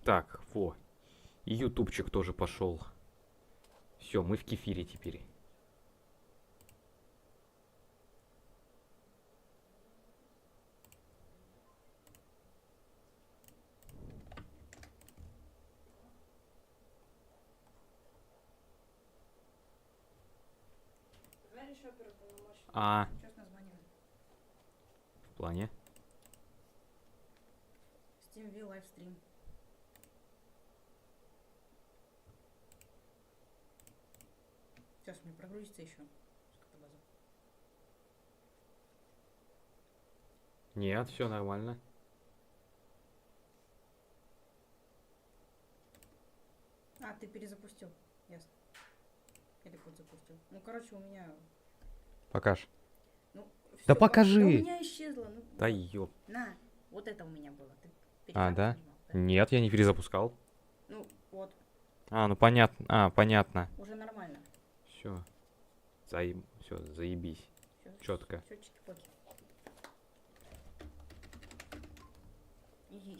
Так, во. И ютубчик тоже пошел. Все, мы в кефире теперь. А. В плане? Steam V Livestream. Сейчас мне прогрузится еще. Нет, все нормально. А, ты перезапустил. Ясно. Или код запустил. Ну, короче, у меня... Покаж. Ну, Да всё, покажи. Да у меня исчезло. Ну, Да вот. ёп. На, вот это у меня было. Ты А, да? нажимал, да? Нет, я не перезапускал. Ну, вот. А, ну понятно. А, понятно. Уже нормально. Все. Все, заебись. Четко. Все чики-поки. Иди.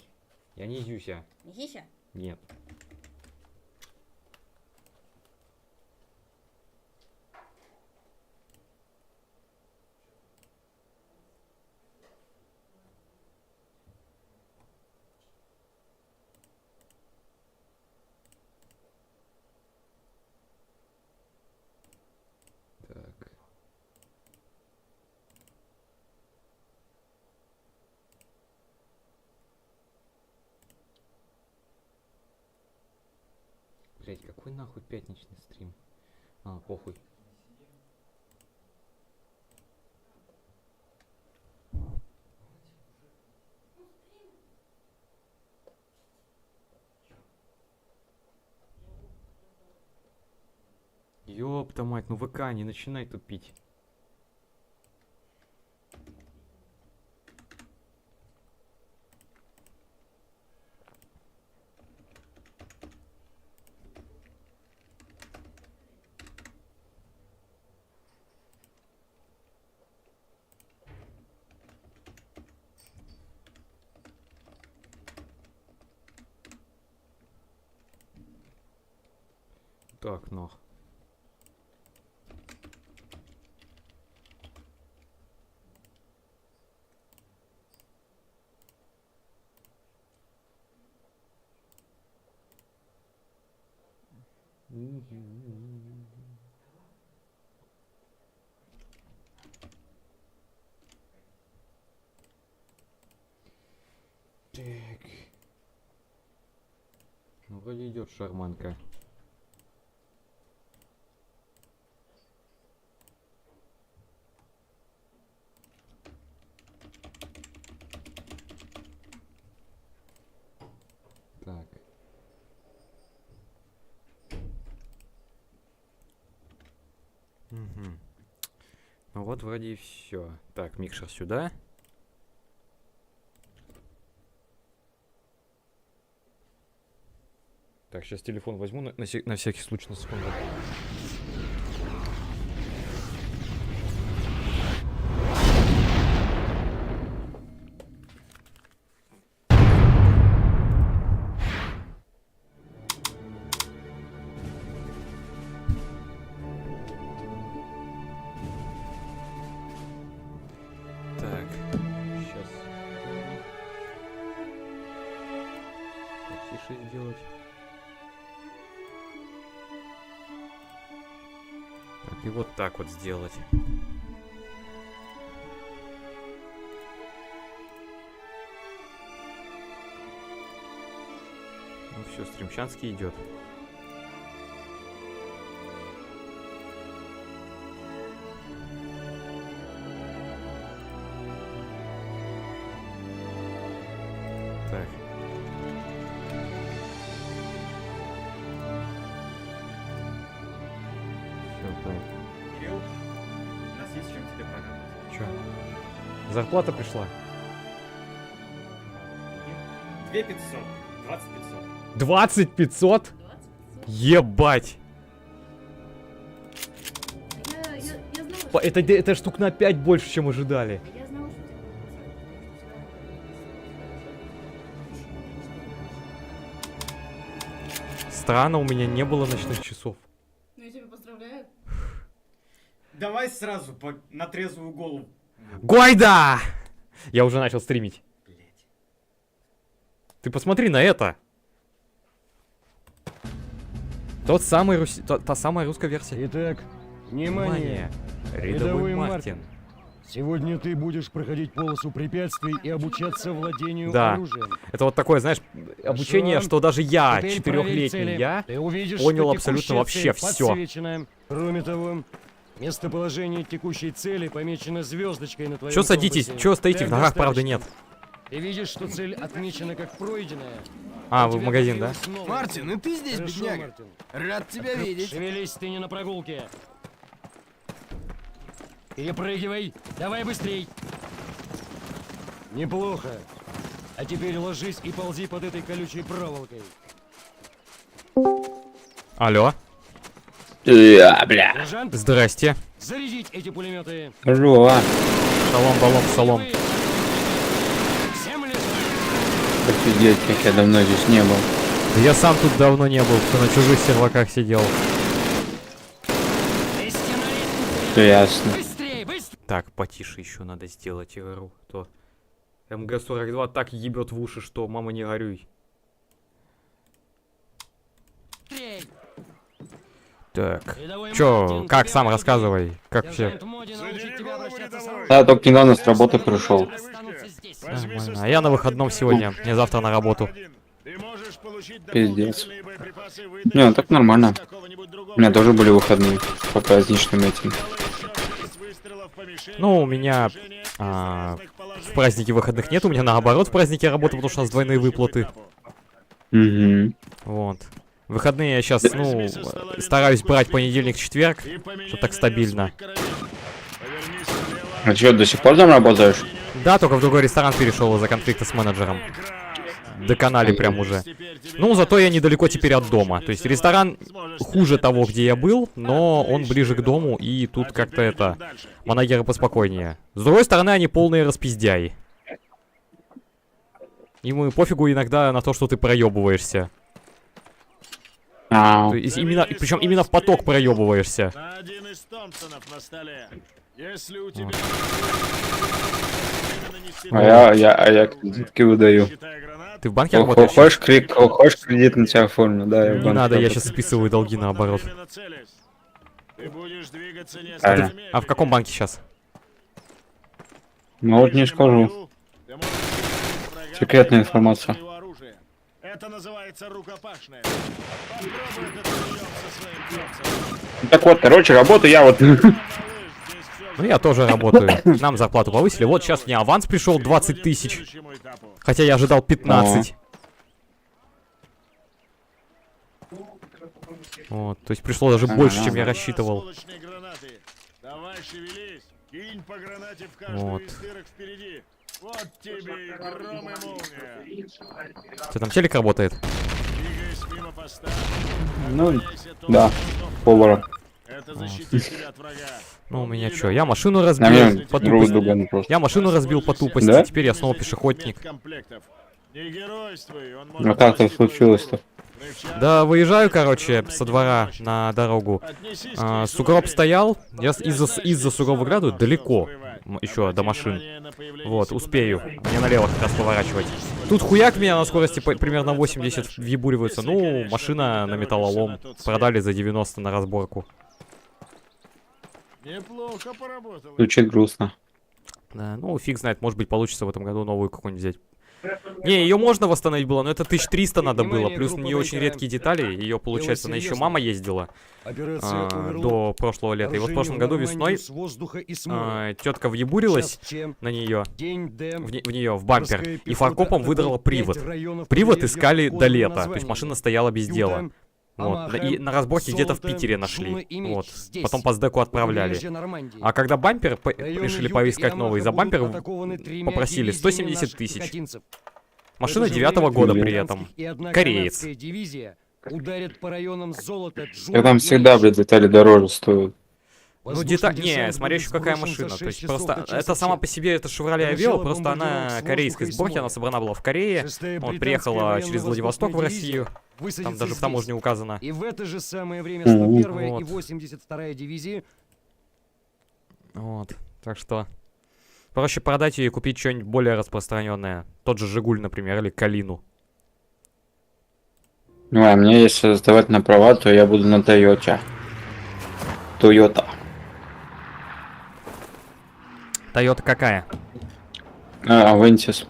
Я не Юся. Не хища? Нет. Так. Блять, какой нахуй пятничный стрим? А, похуй. Ёпта мать, ну ВК, не начинай тупить. Так, ну. Так. Ну, вроде идет шарманка. Так. Угу. Ну вот вроде и все. Так, микшер сюда. Так, сейчас телефон возьму на всякий случай, на секунду. Так, сейчас. Потише сделать. Так, и вот так вот сделать. Ну все, стримчанский идет. Так. Все, так. Кирилл, у нас есть чем тебе порадовать. Чё? Зарплата пришла? 2500, 2500. 20 500? 20? Ебать! Я знала, Это штук на 5 больше, чем ожидали. Я знала, что тебе. Странно, у меня не было ночных часов. Ну я тебя поздравляю. Давай сразу на трезвую голову. Гойда! Я уже начал стримить. Блять. Ты посмотри на это. Та самая русская версия. Итак, внимание! Рядовой Мартин. Сегодня ты будешь проходить полосу препятствий и обучаться владению Да. оружием. Это вот такое, знаешь, обучение, что даже я, Теперь проверь 4-летний цели. я, Ты увидишь, понял что абсолютно текущая вообще цель всё. подсвечена. Кроме того, местоположение текущей цели помечено звездочкой на твоем Чё садитесь? компасе. Чё стоите? В Так ногах, правда, нет. достаточно. Ты видишь, что цель отмечена как пройденная. А, вы в Тебе магазин, да? появилась новая Мартин, цель. и ты здесь, Хорошо, бедняга? Мартин. Рад тебя видеть. Шевелись, ты не на прогулке. Перепрыгивай. Давай быстрей. Неплохо. А теперь ложись и ползи под этой колючей проволокой. Алло. Бля. Сержант, Здрасте. зарядить эти пулеметы. Жива. Шалом, балом, салом. Всем лезть. Офигеть, как я давно здесь не был. Да я сам тут давно не был, все на чужих серваках сидел. Все ясно. Быстрей, быстрей. Так, потише еще надо сделать игру. То МГ-42 так ебет в уши, что мама не горюй. Так. Рядовой Чё, Мартин, как тебе сам руки. рассказывай? Как все? Сержант Моди научит тебя обращаться с оружием. Да, только недавно с работы пришел. Останутся здесь. Нормально. А я на выходном сегодня. Мне завтра на работу. Пиздец. Не, ну так нормально. У меня тоже были выходные по праздничным этим. Ну, у меня в празднике выходных нет, у меня наоборот в празднике работа, потому что у нас двойные выплаты. Угу. Вот. Выходные я сейчас, ну, стараюсь брать понедельник-четверг, что так стабильно. А что, до сих пор там работаешь? Да, только в другой ресторан перешел из-за конфликта с менеджером. Доконали прям уже. Ну, зато я недалеко теперь от дома. То есть ресторан хуже того, где я был, но он ближе к дому, и тут как-то это... Манагеры поспокойнее. С другой стороны, они полные распиздяи. Ему пофигу иногда на то, что ты проебываешься. А, То есть именно, причем именно в поток проебываешься. Один из Томпсонов на столе. Если у тебя... я кредитки выдаю. Ты в банке работаешь? Хочешь кредит на тебя оформлю, да, я в Не банке надо, я работаю. сейчас списываю долги наоборот. Ты будешь двигаться Правильно. несколько А в каком банке сейчас? Ну вот не скажу. Секретная информация. Это называется рукопашная. Попробуй этот прием со своим Томпсоном. Так вот, короче, работаю я вот... Малыш, здесь всё Ну я тоже работаю. Нам зарплату повысили. Вот сейчас мне аванс пришел 20 тысяч. к следующему этапу. Хотя я ожидал 15. Вот, то есть пришло даже больше, чем я рассчитывал. Осколочные гранаты. Давай шевелись. Кинь по гранате в каждую Вот. из дырок впереди. Вот тебе и гром, и молния. Что там, телек работает? Двигаясь мимо поста, Ну, отклоняйся только да, от винтовки. повара. Это защитит тебя от врага. Ну у меня что, я машину На разбил меня по другу тупости. другу просто. Я машину разбил по тупости, Да? теперь я снова Если пешеходник. нет комплектов. Не геройствуй, он Ну может как это спасти твою случилось-то? шкуру. Рычаг, Да, выезжаю, короче, огромная со двора мощь. на дорогу. Отнесись к А, ней с сугроб уважением. стоял, я Я из-за знаю, из-за что сугроба всё граду равно далеко всё взрывать. еще до Обрати машин. внимание на появление Вот, секундомера. успею. Мне налево как раз поворачивать. Тут хуяк меня на скорости примерно 80 въебуривается. Ну, машина на металлолом. Продали за 90 на разборку. Неплохо поработал. Звучит грустно. Да, ну, фиг знает, может быть, получится в этом году новую какую-нибудь взять. Не, ее можно восстановить было, но это 1300 надо было. Плюс у нее очень редкие детали. Ее, получается, она еще мама ездила Операция «Оверлорд». до прошлого лета. И вот в прошлом году весной тетка въебурилась на нее. В нее, в бампер, и фаркопом выдрала привод. Привод искали до лета, то есть машина стояла без дела. Вот. И на разборке где-то в Питере нашли. Вот. Потом по сдеку отправляли. А когда бампер решили поискать новый, за бампер попросили 170 тысяч. Машина 9-го года при этом. Кореец. Так там всегда, блядь, детали дороже стоят. Ну, деталь... Не, смотря еще какая машина. То есть просто... Это сама по себе, это Chevrolet Aveo, просто она корейской сборки, она собрана была в Корее. Вот, приехала через Владивосток в Россию. высадиться Там даже в здесь. таможне указано. И в это же самое время 101-я Вот. и 82-я дивизии Вот. Так что... Проще продать ее и купить что-нибудь более распространенное. Тот же Жигуль, например, или Калину. Ну, а мне, если сдавать на права, то я буду на Тойоте. Тойота. Тойота какая? Авентис.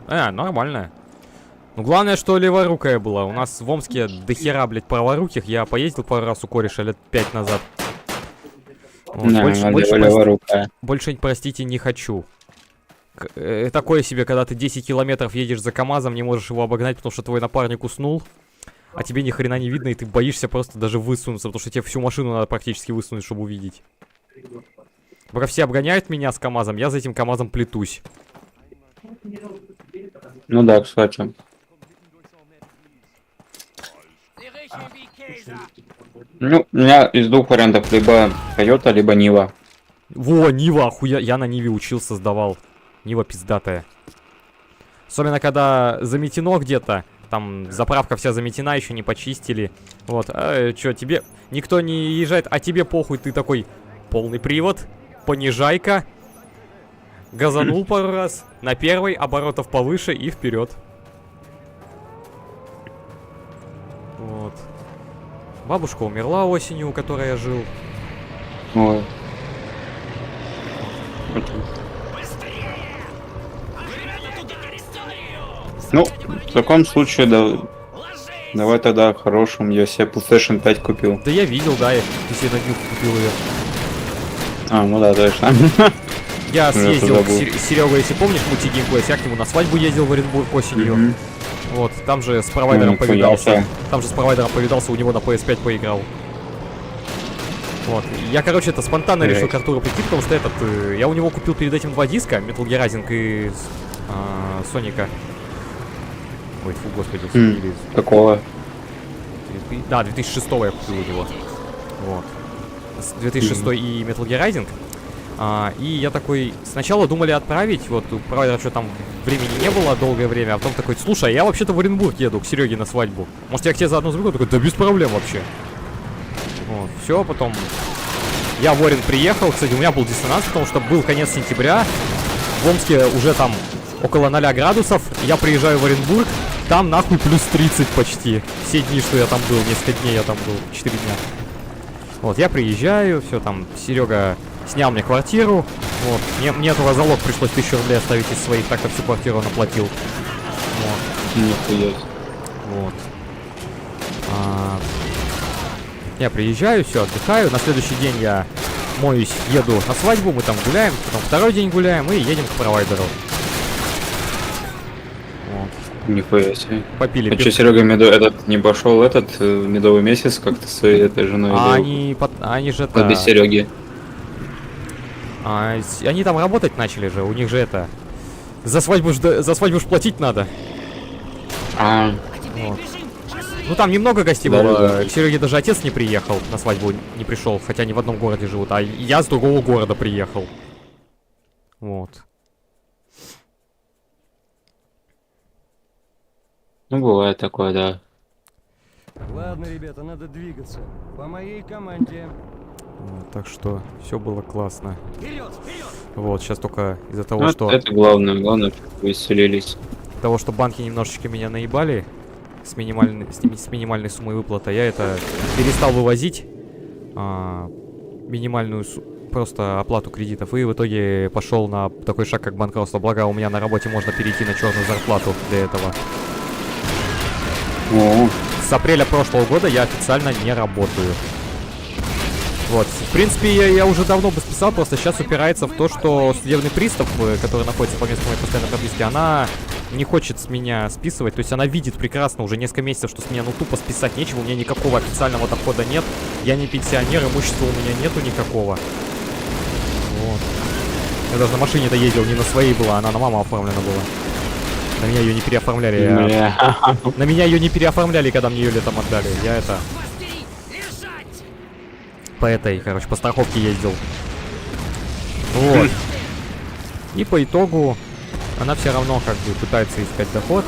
Нормальная. Ну, главное, что леворукая была. У нас в Омске дохера, блядь, праворуких. Я поездил пару раз у кореша лет 5 назад. Вот, больше, простите, не хочу. Такое себе, когда ты 10 километров едешь за КамАЗом, не можешь его обогнать, потому что твой напарник уснул, а тебе ни хрена не видно, и ты боишься просто даже высунуться, потому что тебе всю машину надо практически высунуть, чтобы увидеть. Пока все обгоняют меня с КамАЗом, я за этим КамАЗом плетусь. Ну да, кстати. Ну, у меня из двух вариантов либо Тойота, либо Нива. Во, Нива, охуя... Я на Ниве учился, сдавал. Нива пиздатая. Особенно, когда заметено где-то. Там заправка вся заметена, еще не почистили. Вот, чё, тебе... Никто не езжает, а тебе похуй, ты такой... Полный привод, понижайка. Газанул пару раз. На первой, оборотов повыше и вперед. Вот. Бабушка умерла осенью, у которой я жил. Ой. Ну, в таком случае, да, давай тогда хорошим. Я себе PlayStation 5 купил. Да я видел, да, ты себе на днюху купил ее. Ну да, точно. Я съездил к Сереге, если помнишь, мультигеймплейс, я к нему на свадьбу ездил в Оренбург осенью. Вот, там же с провайдером повидался. Там же с провайдером повидался, у него на PS5 поиграл. Вот. Я, короче, это спонтанно решил к Артуру прийти, потому что я у него купил перед этим 2 диска, Metal Gear Rising и Соника. Ой, фу, господи, какого? Да, 2006 я купил у него. Вот. 2006 и Metal Gear Rising. И я такой, сначала думали отправить, вот, у провайдера что там времени не было долгое время, а потом такой, слушай, я вообще-то в Оренбург еду к Сереге на свадьбу. Может, я к тебе заодно забегу? Такой, да без проблем вообще. Вот, все, потом я в Орен приехал, кстати, у меня был диссонанс, потому что был конец сентября, в Омске уже там около 0 градусов, я приезжаю в Оренбург, там нахуй плюс 30 почти, все дни, что я там был, несколько дней я там был, 4 дня. Вот, я приезжаю, все там, Серега снял мне квартиру, вот, мне этого залог пришлось 1000 рублей оставить из своих, так-то всю квартиру он оплатил. Вот. Нихуя. Вот. Я приезжаю, все, отдыхаю, на следующий день я моюсь, еду на свадьбу, мы там гуляем, потом второй день гуляем и едем к провайдеру. Вот. Нихуя себе. Попили. А что, Серега этот не пошел медовый месяц как-то своей этой женой? Они же это... без Сереги. Они там работать начали же, у них же это... За свадьбу ж платить надо. Вот. Ну там немного гостей было, к Сереге даже отец не приехал, на свадьбу не пришел, хотя они в одном городе живут, а я с другого города приехал. Вот. Ну бывает такое, да. Ладно, ребята, надо двигаться. По моей команде. Вот, так что все было классно. Вперед, вперед! Вот, сейчас только из-за того, что... Это главное, чтобы вы исцелились. Того, что банки немножечко меня наебали с минимальной суммой выплаты, я это перестал вывозить минимальную просто оплату кредитов, и в итоге пошел на такой шаг, как банкротство. Благо, у меня на работе можно перейти на черную зарплату для этого. С апреля прошлого года я официально не работаю. Вот, в принципе, я уже давно бы списал, просто сейчас упирается в то, что судебный пристав, который находится по месту моей постоянной прописки, она не хочет с меня списывать, то есть она видит прекрасно уже несколько месяцев, что с меня ну тупо списать нечего, у меня никакого официального дохода нет, я не пенсионер, имущества у меня нету никакого. Вот. Я даже на машине-то ездил, не на своей была, она на маму оформлена была. На меня ее не переоформляли. На меня ее не переоформляли, когда мне ее летом отдали. Я это... По этой, короче, по страховке ездил. Вот. И по итогу она все равно как бы пытается искать доход.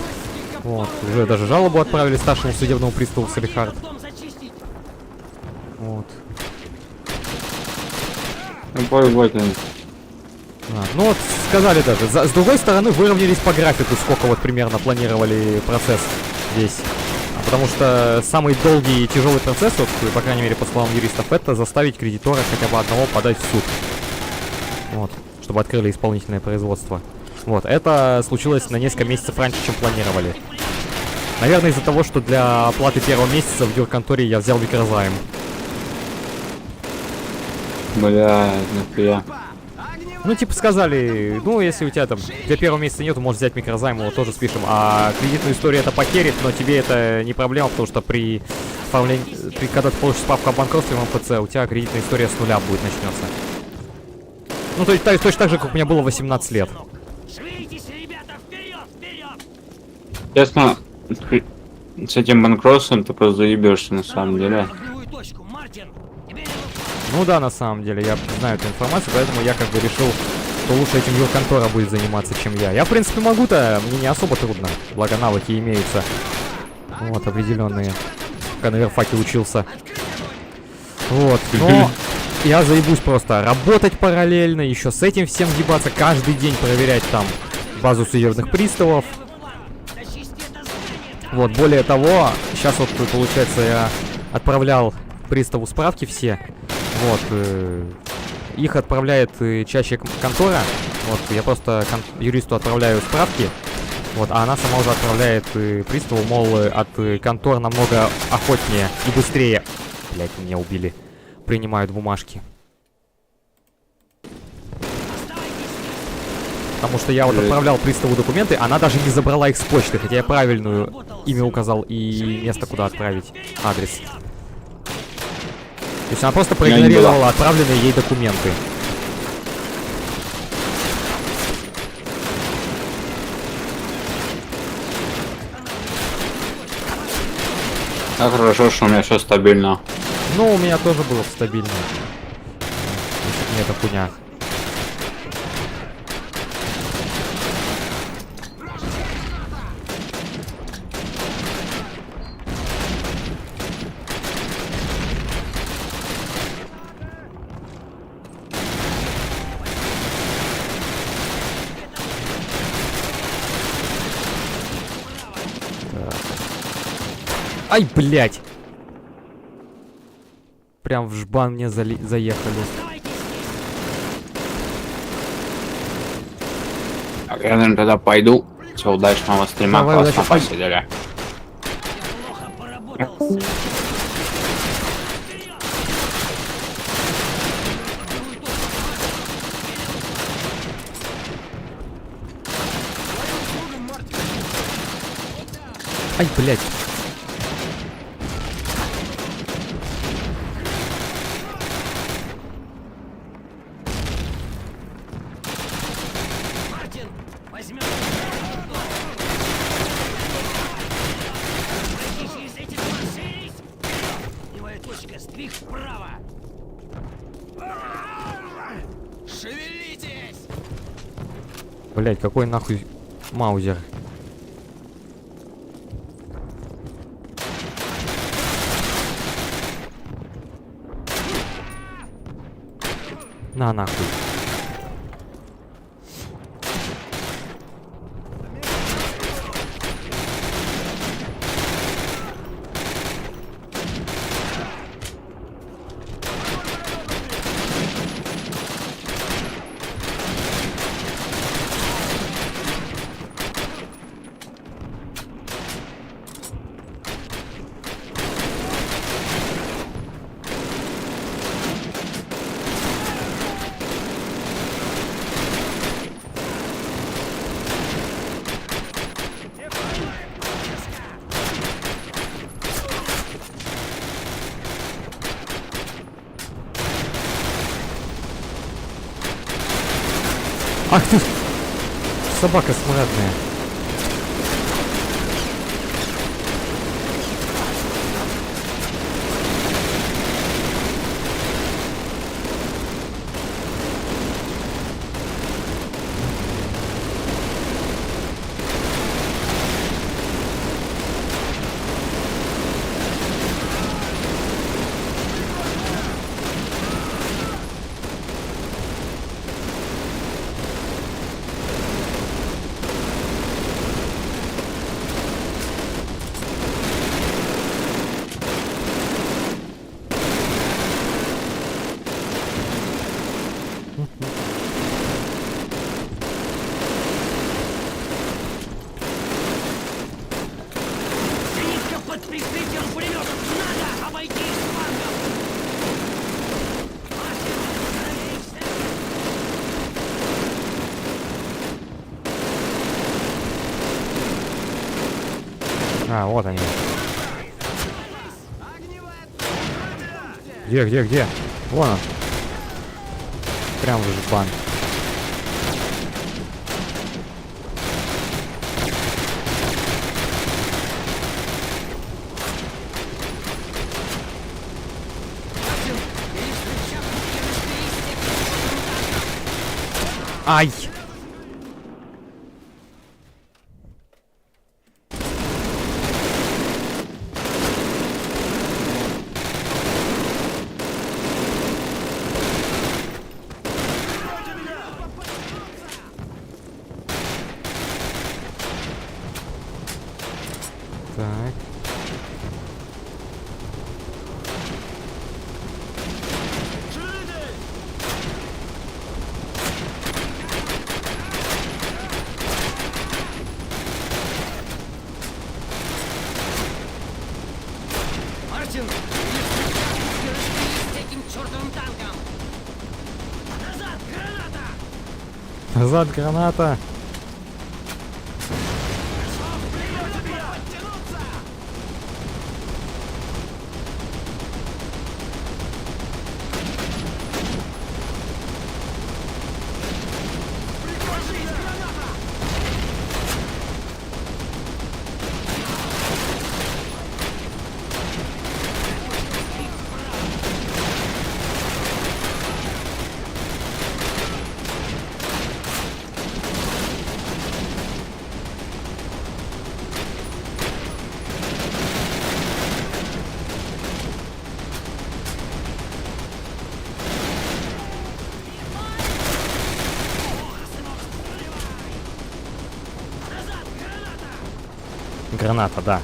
Вот, уже даже жалобу отправили старшему судебному приставу Салихард. Вот. Ну, поебать, Ну вот, сказали даже. С другой стороны, выровнялись по графику, сколько вот примерно планировали процесс здесь. Потому что самый долгий и тяжелый процесс, вот, по крайней мере, по словам юристов, это заставить кредитора хотя бы одного подать в суд. Вот, чтобы открыли исполнительное производство. Вот, это случилось на несколько месяцев раньше, чем планировали. Наверное, из-за того, что для оплаты первого месяца в юрконторе я взял микрозайм. бля, нахуя. Ну, типа сказали, ну, если у тебя там для первого месяца нету, можешь взять микрозайм, его тоже спишем. А кредитную историю это покерит, но тебе это не проблема, потому что при оформлении, когда ты получишь справку о банкротстве в МФЦ, у тебя кредитная история с нуля будет начнется. Ну, то есть точно так же, как у меня было 18 лет. Честно, с этим банкротством ты просто заебешься на самом деле. Ну да, на самом деле, я знаю эту информацию, поэтому я как бы решил, что лучше этим юрконтора будет заниматься, чем я. Я, в принципе, могу-то, мне не особо трудно, благо навыки имеются. Вот, определенные. Пока на верфаке учился. Вот, но я заебусь просто работать параллельно, еще с этим всем ебаться, каждый день проверять там базу судебных приставов. Вот, более того, сейчас вот, получается, я отправлял приставу справки все. Вот, их отправляет чаще контора. Вот, я просто юристу отправляю справки. Вот, а она сама уже отправляет приставу, мол, от контор намного охотнее и быстрее. Блять, меня убили. Принимают бумажки. Потому что я вот отправлял приставу документы, она даже не забрала их с почты, хотя я правильную имя указал и место, куда отправить, адрес. То есть она просто проигнорировала отправленные ей документы. А хорошо, что у меня все стабильно. Ну, у меня тоже было стабильно. Мне эта хуйня. Ай, блядь! Прям в жбан мне заехали. Я, наверное, тогда пойду. Все, удачного стрима, Давай, классно удачи. посидели. Ай, блядь. Блять, какой нахуй маузер? На нахуй. Ах ты! Собака смрадная. А, вот они. Где? Вон он. Прям в жбан. Ай! Так. Мартин! С этим чертовым танком! Назад! Граната! Назад граната. Граната, да.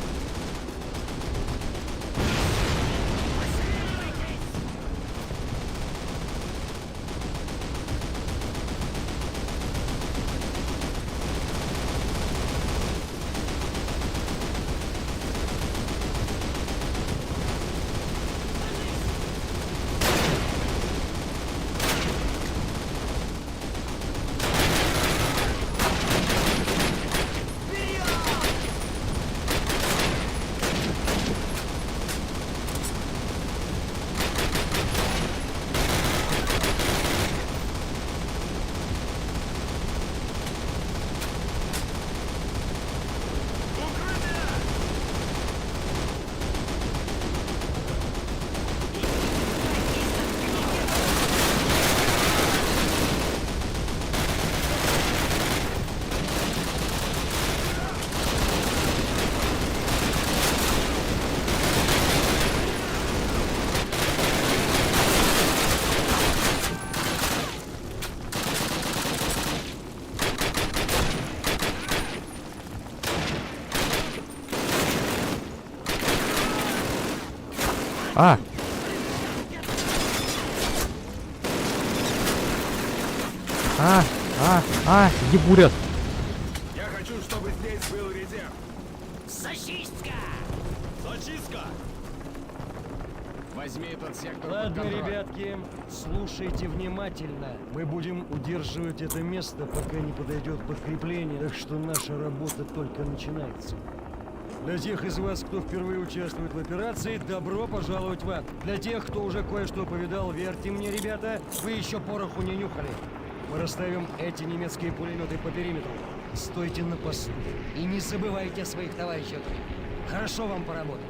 А! Ебурят! Я хочу, чтобы здесь был резерв. Зачистка! Зачистка! Возьми этот сектор. Ладно, ребятки, слушайте внимательно. Мы будем удерживать это место, пока не подойдет подкрепление, так что наша работа только начинается. Для тех из вас, кто впервые участвует в операции, добро пожаловать в ад. Для тех, кто уже кое-что повидал, верьте мне, ребята, вы еще пороху не нюхали. Мы расставим эти немецкие пулеметы по периметру. Стойте на посту и не забывайте о своих товарищах. Хорошо вам поработать.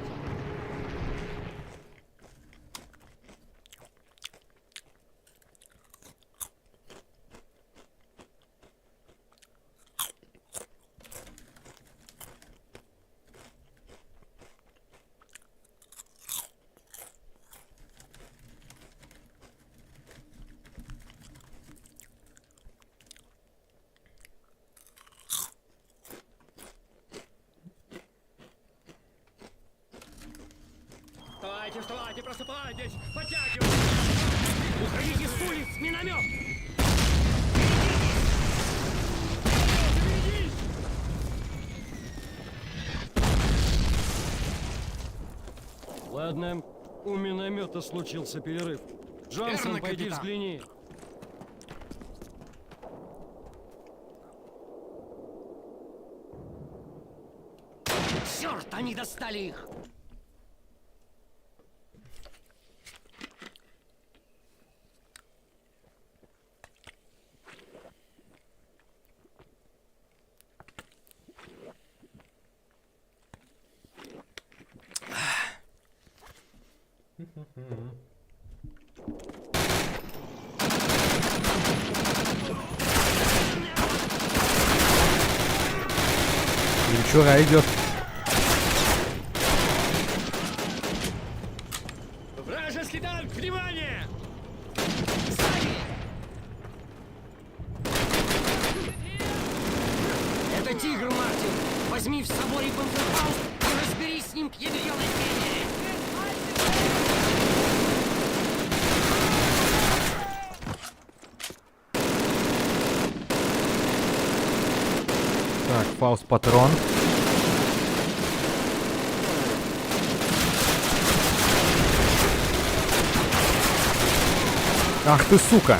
Вставайте, просыпайтесь! Подтягивайтесь! Уходите с улиц! Миномет! Ладно, у миномета случился перерыв. Джонсон, Верно, пойди капитан. взгляни. Черт, они достали их! Венчура идет. Вражеский танк, внимание! Сзади! Это тигр, Мартин! Возьми в соборе Панцерфауст и разберись с ним к ядреной пене! Так, Фауст патрон. Ах ты, сука!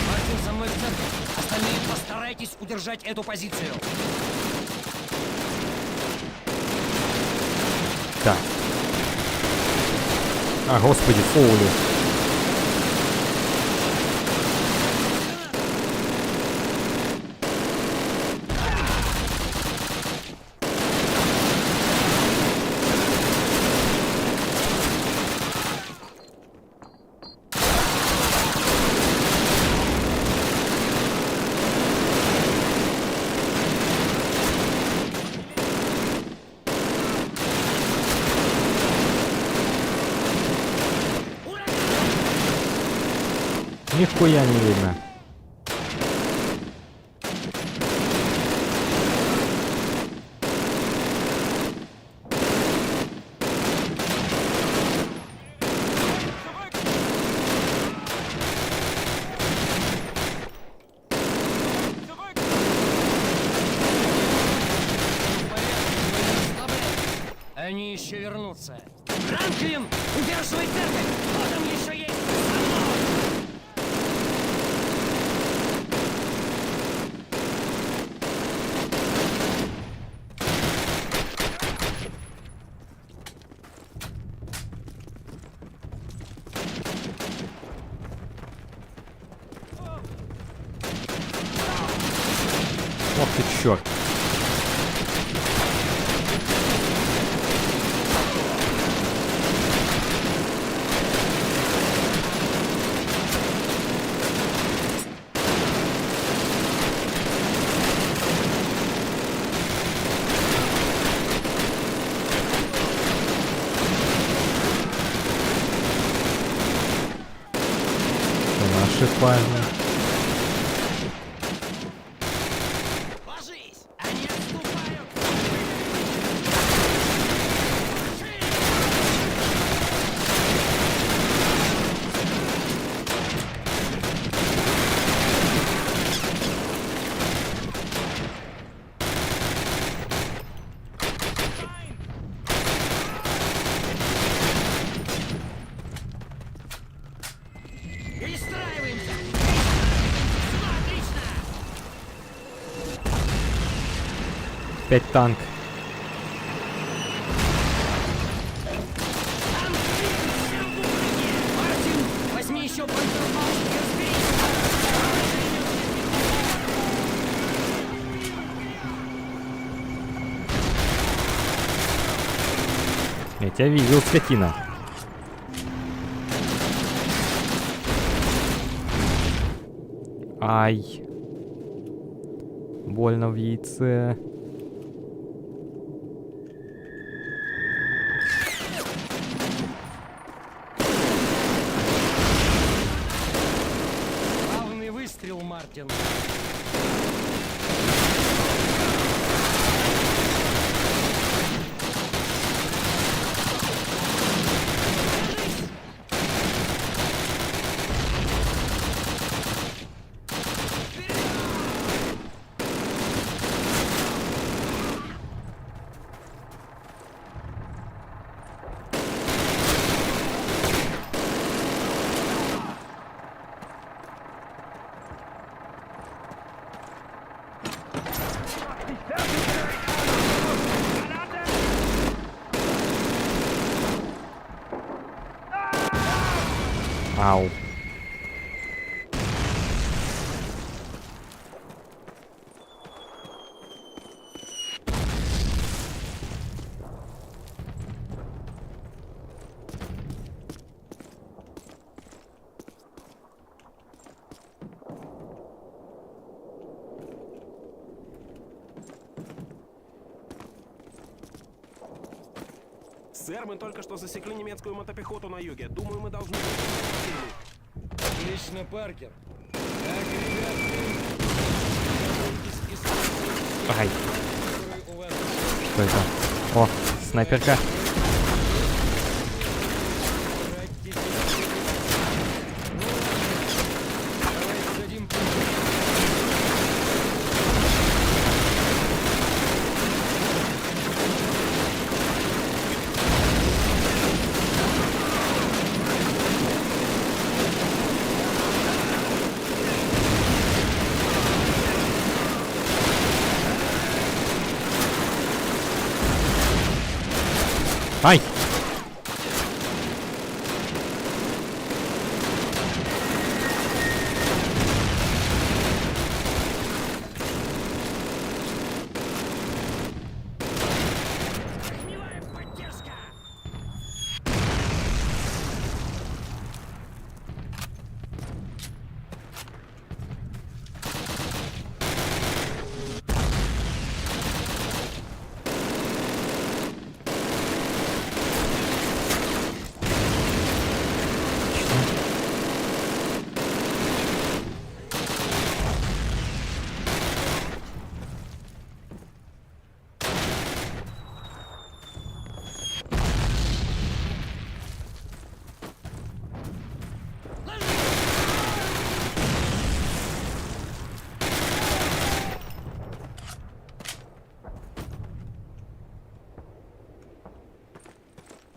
Мартин, со мной в центр! Остальные постарайтесь удержать эту позицию! Так. А, господи, Фоули. Нихуя не видно. Они еще вернутся. Франклин, удерживай церковь! Вот там еще есть! За мной! Ох ты, черт. Наши парни. Ложись! Они отступают! Перестраиваемся! Отлично! 5 танк. Танк двигайся в укрытие! Мартин, возьми еще панцерфауст и разберись! Я тебя видел, скотина. Ай. Больно в яйце. Ранкин. Ау. Сэр, мы только что засекли немецкую мотопехоту на юге. Думаю, мы должны... быть в пути. Отлично, Паркер. Так, ребятки, Ай. которые у вас... Что это? О, снайперка. Давайте дадим Ай! Огневая поддержка!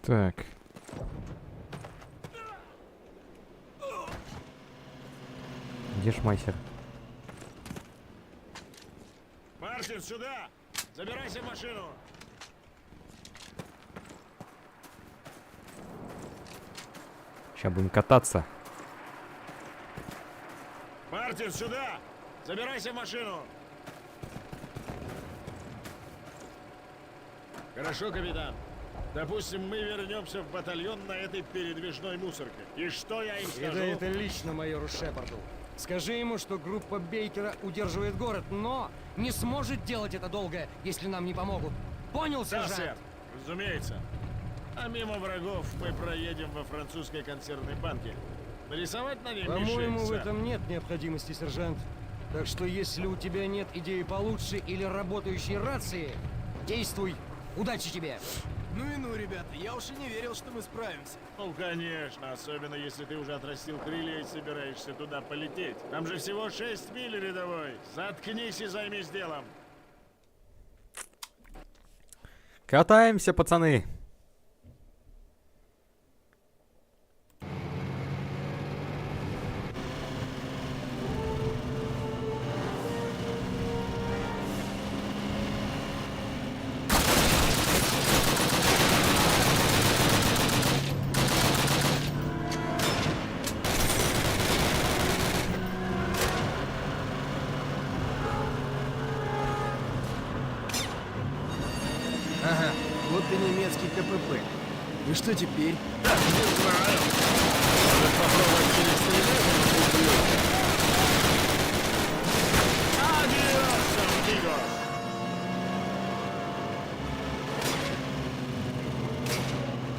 Так. Где шмайсер? Мартин, сюда! Забирайся в машину! Сейчас будем кататься. Мартин, сюда! Забирайся в машину! Хорошо, капитан. Допустим, мы вернемся в батальон на этой передвижной мусорке. И что я им скажу? Передай это лично майору Шепарду. Скажи ему, что группа Бейкера удерживает город, но не сможет делать это долго, если нам не помогут. Понял, Да, сержант? сэр. Разумеется. А мимо врагов мы проедем во французской консервной банке. Нарисовать на ней По-моему, мишень, в сэр. этом нет необходимости, сержант. Так что если у тебя нет идеи получше или работающей рации, действуй. Удачи тебе! Ну и ну, ребята, я уж и не верил, что мы справимся. Ну, конечно, особенно если ты уже отрастил крылья и собираешься туда полететь. Там же всего 6 миль, рядовой. Заткнись и займись делом. Катаемся, пацаны. Ага, вот и немецкий КПП. И что теперь? Не знаю. Может, попробовать перестрелять эту ублюдка? Адиос, амигос!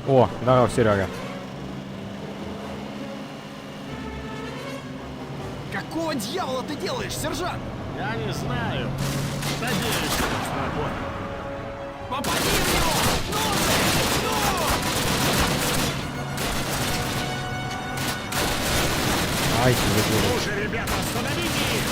О, здорово, Серега. Какого Какого дьявола ты делаешь, сержант? Я не знаю. Надеюсь, это сработает. Попади в него! Ну же! Ну! Ай, тебе было. Слушай, ребята, остановите их!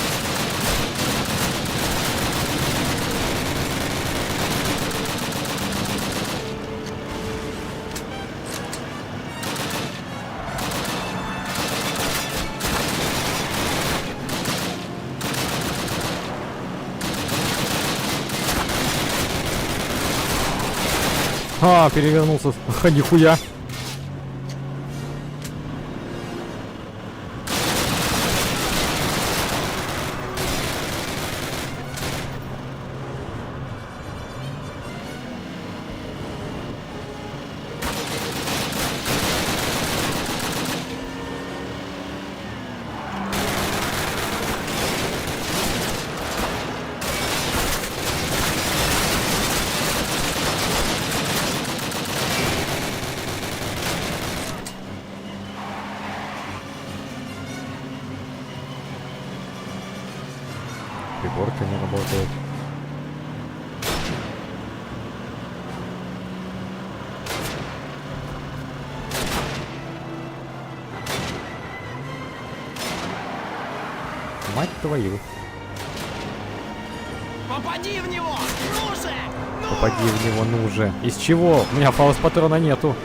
А, перевернулся. Ха, нихуя. Приборка не работает. Мать твою. Попади в него! Ну же! Ну! Попади в него, ну уже. Из чего? У меня фаус-патрона нету.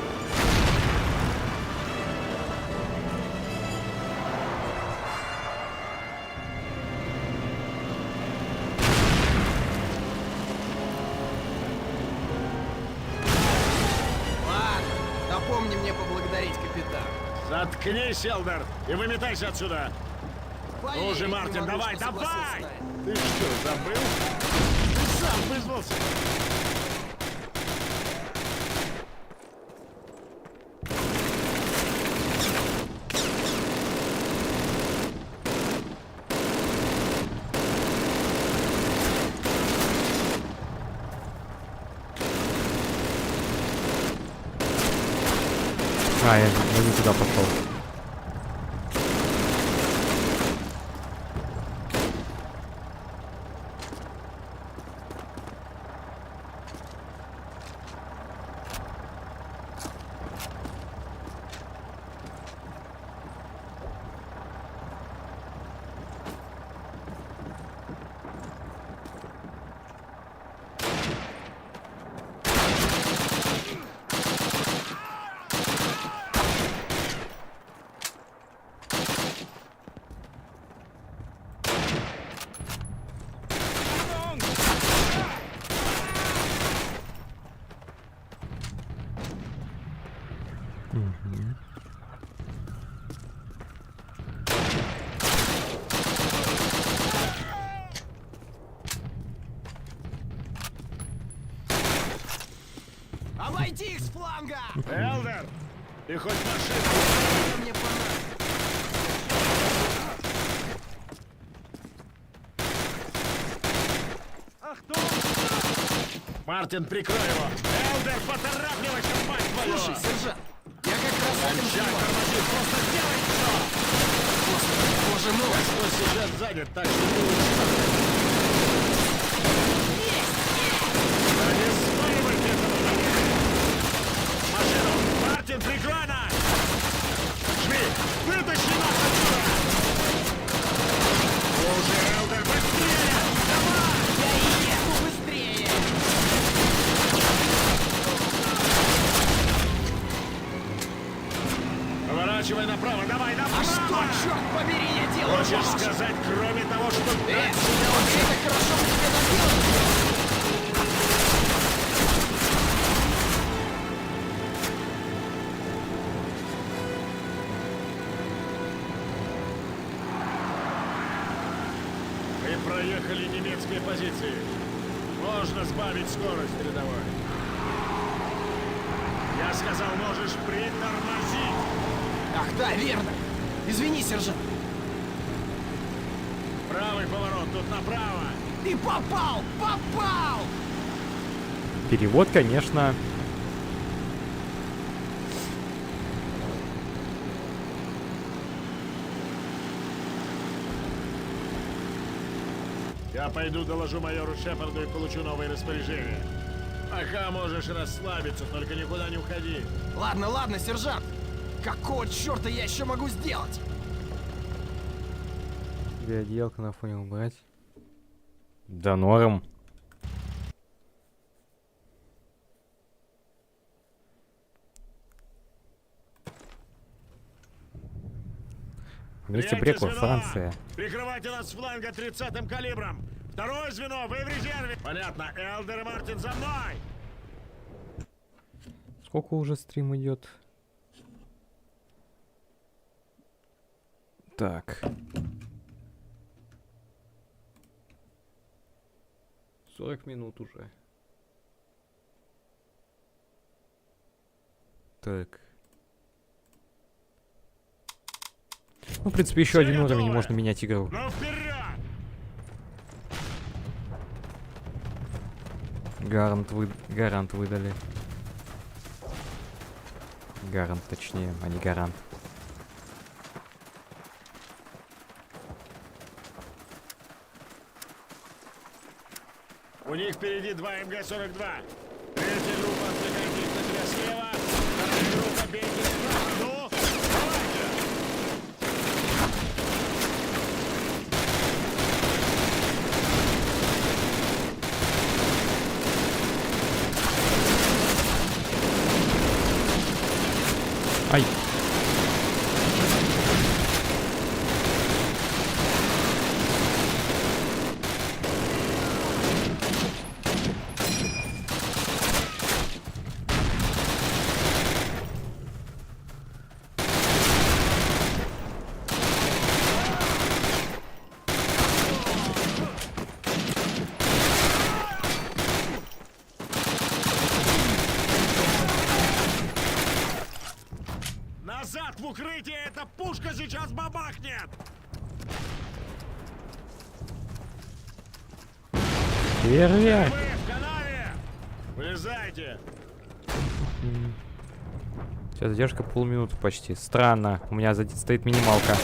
Ладно, напомни мне поблагодарить капитана. Заткнись, Элдер, и выметайся отсюда. Ну же, Поверить не Мартин, могу, давай, что давай! согласился на это. Ты что, забыл? Ты сам вызвался. А, я не туда пошел. Обойди их с фланга! Элдер, ты хоть машину? Мне понравилось. Мартин, прикрой его! Элдер, поторапливайся, мать твою! Слушай, сержант, я как раз этим Кончай занимаюсь. тормозить, просто сделай все! Господи, боже мой! Господь сейчас занят, так что ты лучше... Да не сваливайте этого момента! Машину! Мартин, прикрой нас! Жми! Вытащи нас отсюда! Уже, Элдер, быстрее! Давай! Я и еду быстрее! Поворачивай направо, давай, направо! А что, черт побери, я делаю? Хочешь Паша? сказать, кроме того, что... Вот это хорошо бы тебе доделать! Мы проехали немецкие позиции. Можно сбавить скорость рядовой. Я сказал, можешь притормозить. Ах да, верно! Извини, сержант! Правый поворот, тут направо. Ты попал! Попал! Перевод, конечно. Я пойду доложу майору Шепарду и получу новые распоряжения. Пока можешь расслабиться, только никуда не уходи. Ладно, ладно, сержант. Какого черта я еще могу сделать? Переделка на фоне убрать. Да норм. Вместе Третье Бреку, звено! Франция. Прикрывайте нас с фланга 30-м калибром. Второе звено, вы в резерве. Понятно, Элдер и Мартин за мной. Сколько уже стрим идет? Так. 40 минут уже. Так. Ну, в принципе, еще один уровень, и можно менять игру. Ну вперед! Гарант выдали. Гарант, точнее, а не гарант. У них впереди 2 МГ-42. Третья группа, отвлекайте их на тебя слева. Вторая группа, бейте справа. Ну, давайте! Ай! Назад в укрытие! Эта пушка сейчас бабахнет! Фейерверк! Вы в канаве! Вылезайте! Сейчас задержка полминуты почти. Странно. У меня стоит минималка.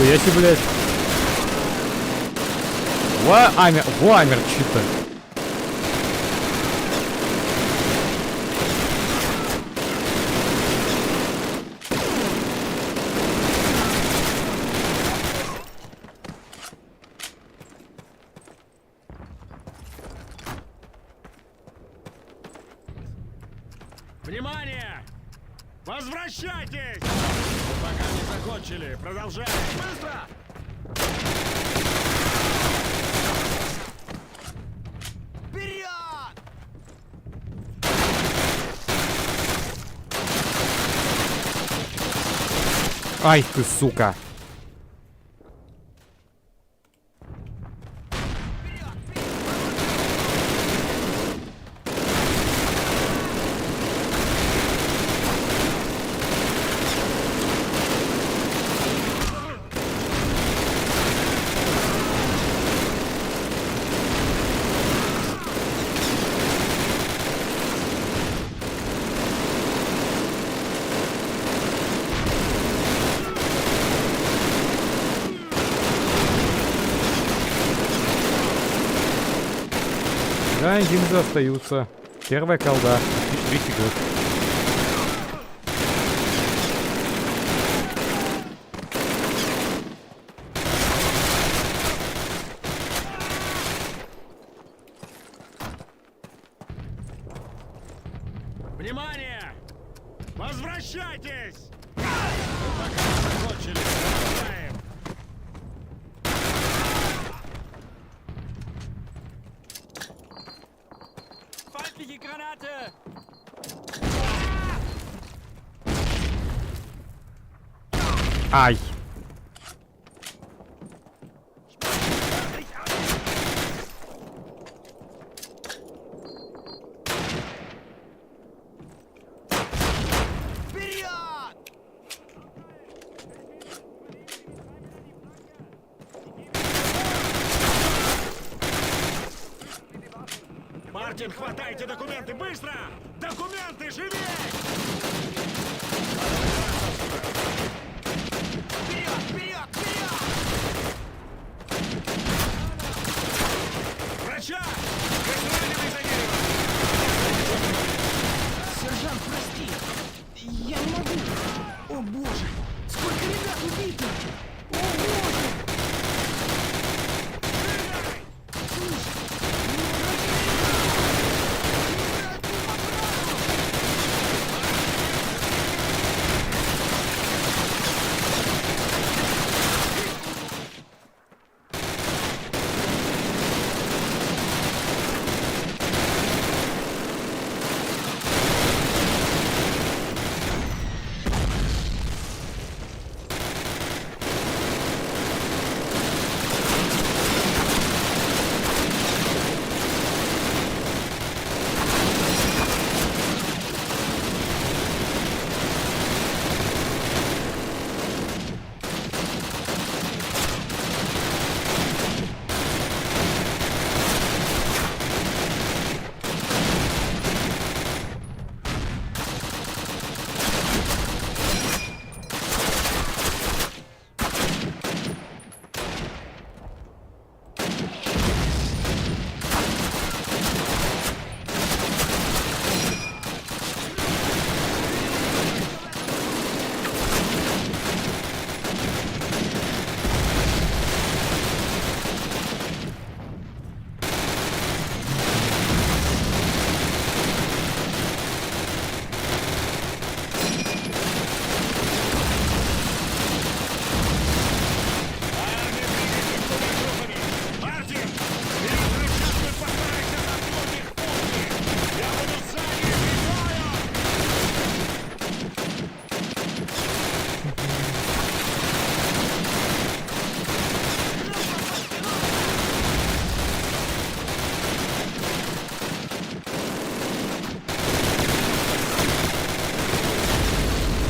Нихуя себе, блядь. Вамер чё-то. Внимание! Возвращайтесь! Мы пока не закончили. Продолжаем. Быстро! Вперед! Ай ты, сука. Да, единицы остаются. Первая колда. 1200 год. Внимание! Возвращайтесь! Мы пока не закончили. Продолжаем. Feindliche Granate! Ай. Вперед! Мартин, хватайте документы, быстро! Документы, живей! Вперед, вперед, вперед! Врача! Вы раненый за дерево! Сержант, прости! Я не могу! О боже! Сколько ребят убито! О боже!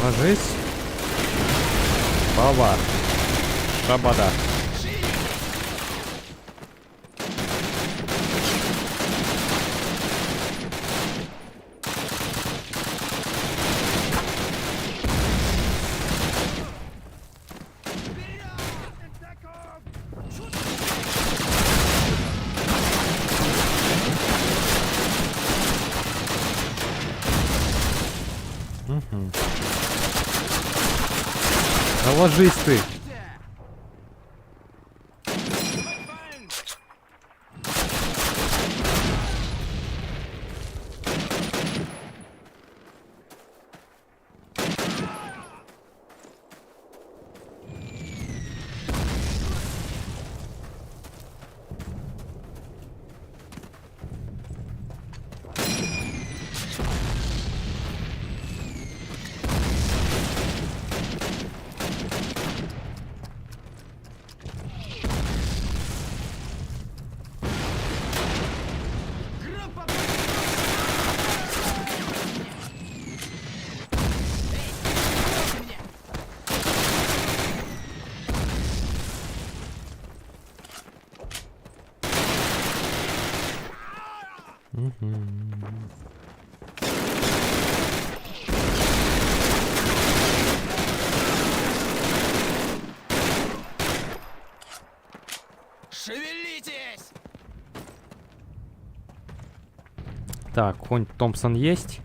Ложись. Баба. Шабада. Да ложись ты. Шевелитесь! Так, конь Томпсон есть?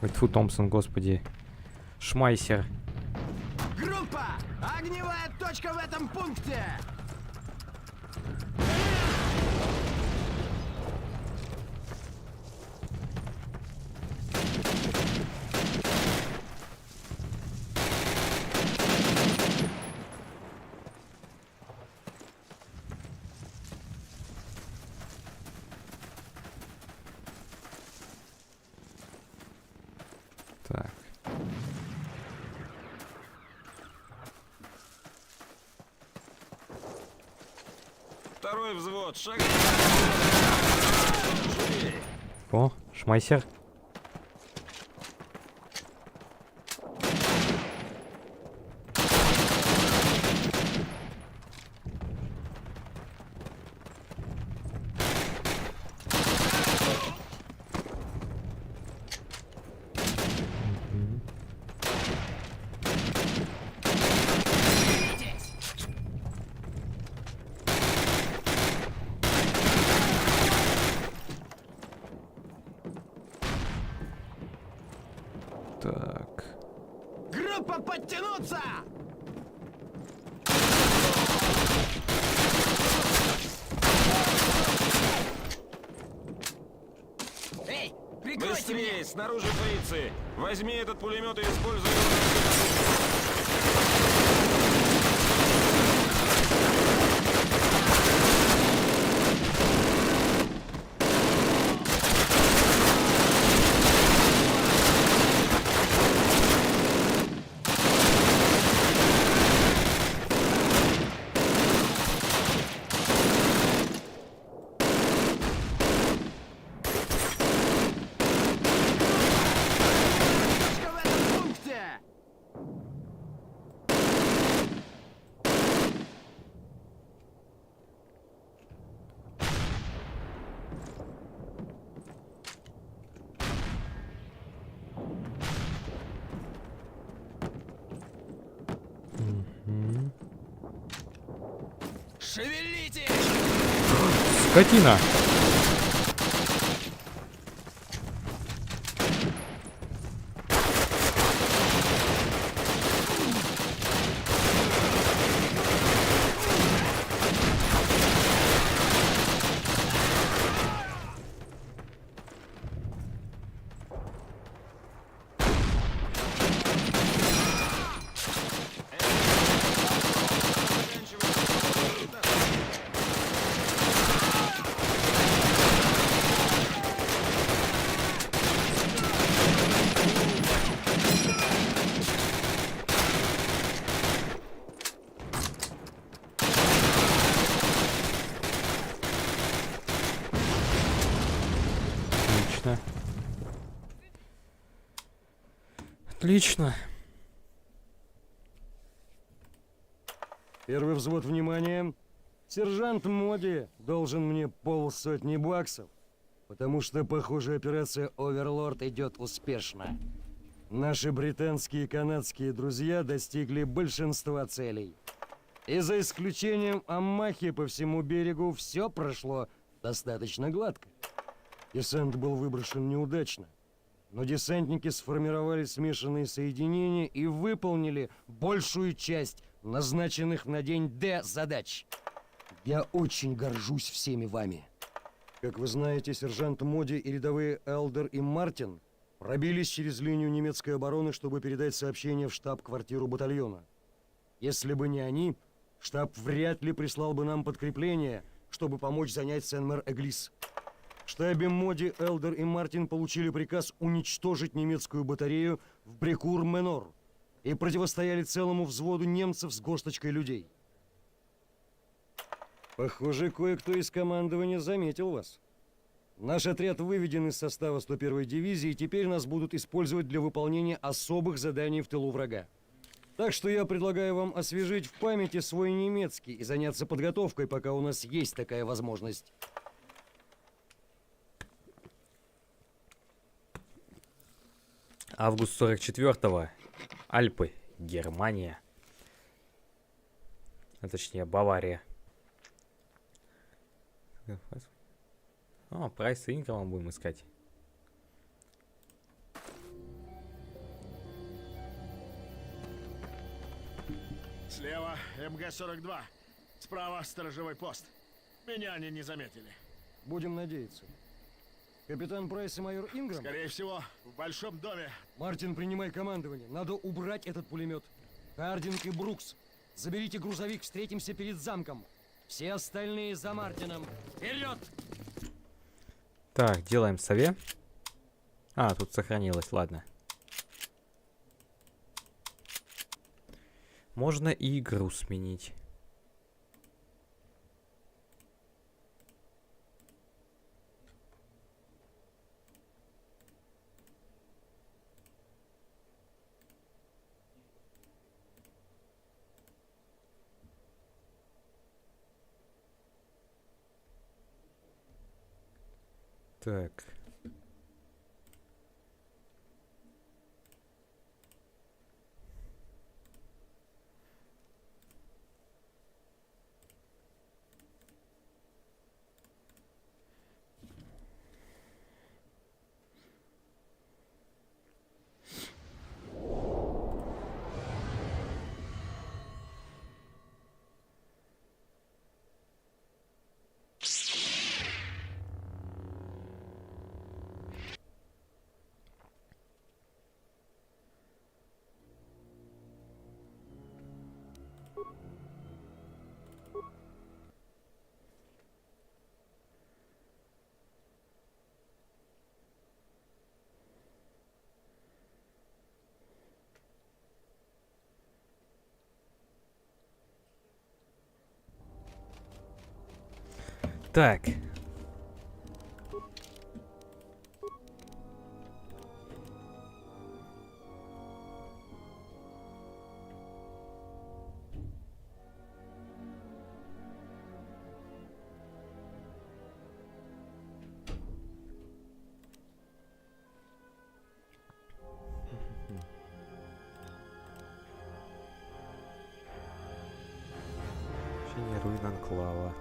Ой, тьфу, Томпсон, господи. Шмайсер. Группа! Огневая точка в этом пункте! Так. Второй взвод, шаг. О, Шмайсер. группа подтянуться! Эй, прикройте меня! Быстрее, снаружи фрицы! Возьми этот пулемет и используй его. Точка в этом пункте! Шевелитесь! Скотина! Отлично. Отлично. Первый взвод, внимание. Сержант Моди должен мне $500 потому что, похоже, операция «Оверлорд» идет успешно. Наши британские и канадские друзья достигли большинства целей. И за исключением Аммахи по всему берегу все прошло достаточно гладко. Десант был выброшен неудачно, но десантники сформировали смешанные соединения и выполнили большую часть назначенных на день Д задач. Я очень горжусь всеми вами. Как вы знаете, сержант Моди и рядовые Элдер и Мартин пробились через линию немецкой обороны, чтобы передать сообщение в штаб-квартиру батальона. Если бы не они, штаб вряд ли прислал бы нам подкрепление, чтобы помочь занять Сен-Мэр-Эглис. В штабе Моди, Элдер и Мартин получили приказ уничтожить немецкую батарею в Брекур-Менор и противостояли целому взводу немцев с горсточкой людей. Похоже, кое-кто из командования заметил вас. Наш отряд выведен из состава 101-й дивизии, и теперь нас будут использовать для выполнения особых заданий в тылу врага. Так что я предлагаю вам освежить в памяти свой немецкий и заняться подготовкой, пока у нас есть такая возможность. Август 44-го. Альпы. Германия. А точнее, Бавария. О, Прайс и Инкома будем искать. Слева МГ-42. Справа сторожевой пост. Меня они не заметили. Будем надеяться. Капитан Прайс и майор Инграм? Скорее всего, в большом доме. Мартин, принимай командование. Надо убрать этот пулемет. Хардинг и Брукс, заберите грузовик, встретимся перед замком. Все остальные за Мартином. Вперед! Так, делаем сове. А, тут сохранилось, ладно. Можно и игру сменить. Так. Так. Ощущение руин анклава.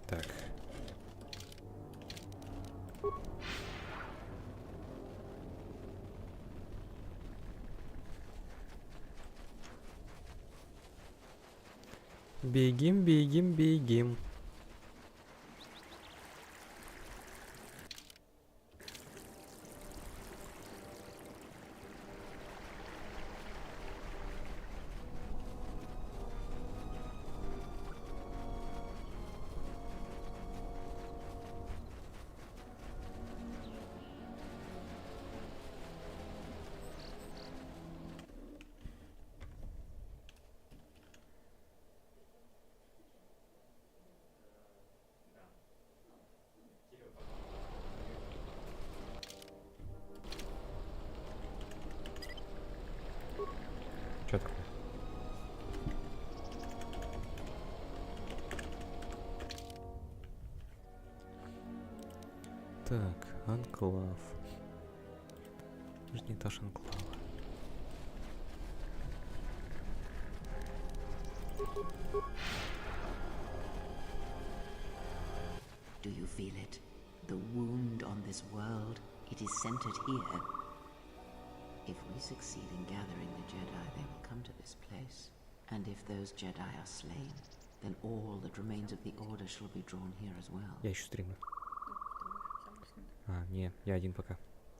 Так. Бегим, бегим, бегим. Четко. Так, анклав. Нижний этаж анклава. Do you feel it? The wound on this world, it is centered here. If we succeed in gathering the Jedi, they will come to this place. And if those Jedi are slain, then all that remains of the Order shall be drawn here as well. Я ищу стримы. А, не, я один пока.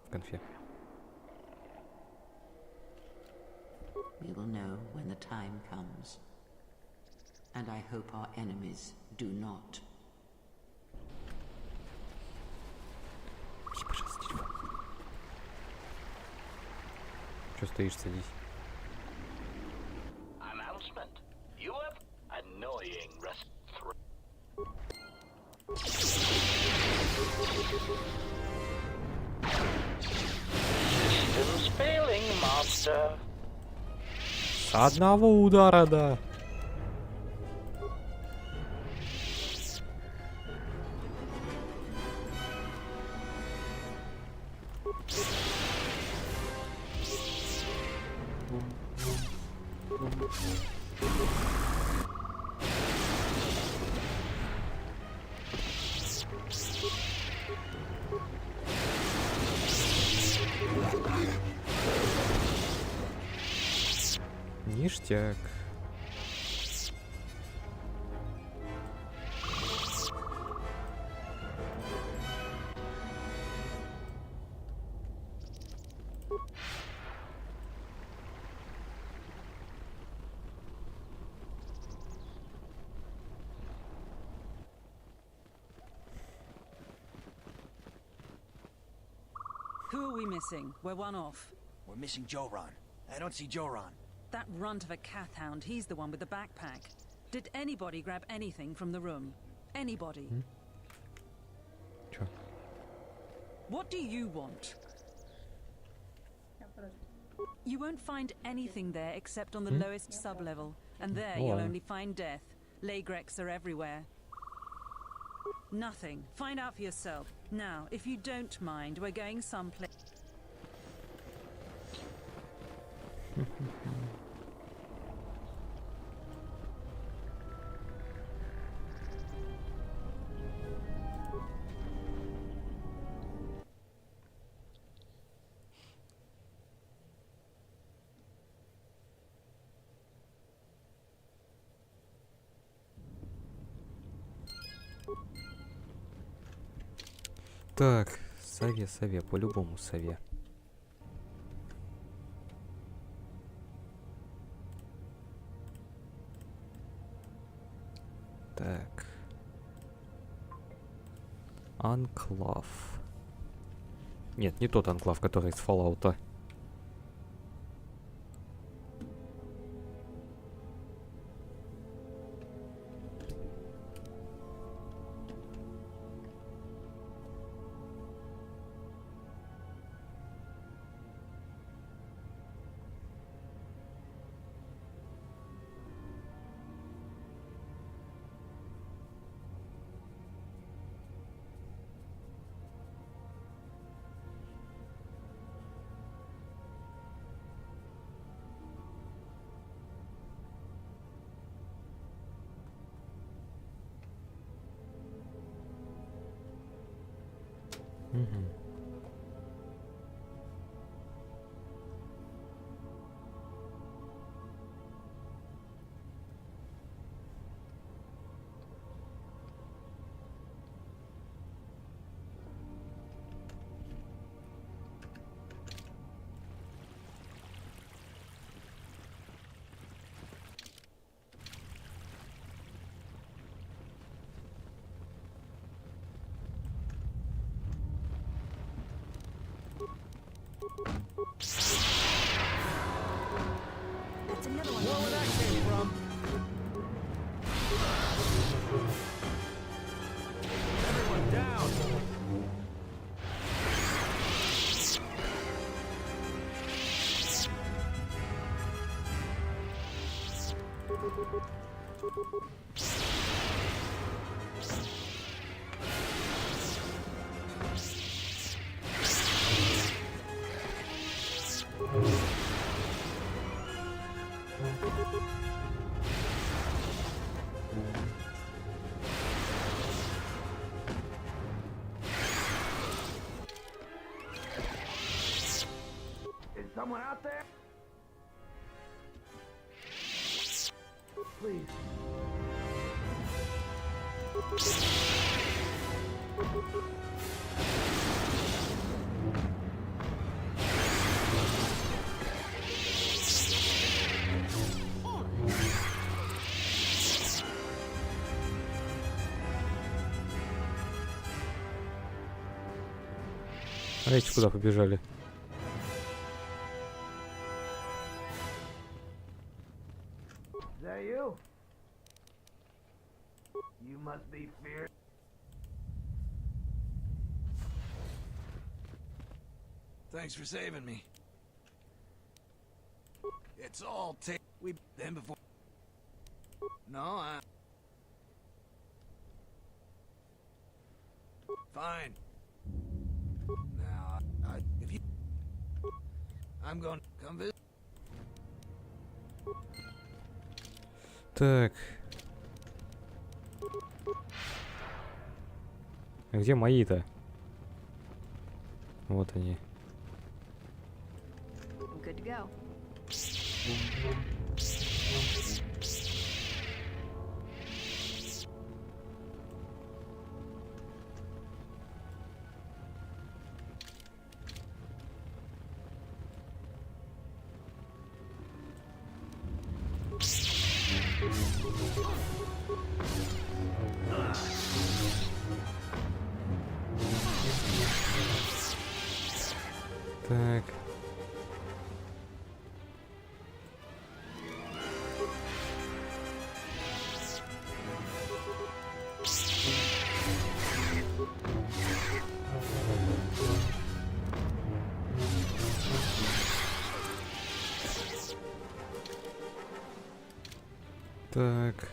В конфе. We will know when the time comes. And I hope our enemies do not. Пожалуйста, телефон. Чё стоишь, садись. Announcement. You have annoying rest. Systems failing, master. С одного удара, да. Ништяк. Who are we missing? We're one off. We're missing Joran. I don't see Joran. That runt of a cat hound, he's the one with the backpack. Did anybody grab anything from the room? Anybody? Чё? What do you want? Я против. You won't find anything there except on the lowest sub-level. And there Oh, you'll well. only find death. Laygrex are everywhere. Nothing. Find out for yourself. Now, if you don't mind, we're going someplace. Так, сове, по-любому сове. Так. Анклав. Нет, не тот анклав, который из Fallout. Угу. That's another one. Where that came from? Everyone down. Is someone out there? Please. А эти куда побежали? Is that you? You must be feared. Thanks for saving me. It's all we've been before. No, fine. Now, if you, I'm going to come visit. Так. А где мои-то? Вот они. Good to go. Так. Так.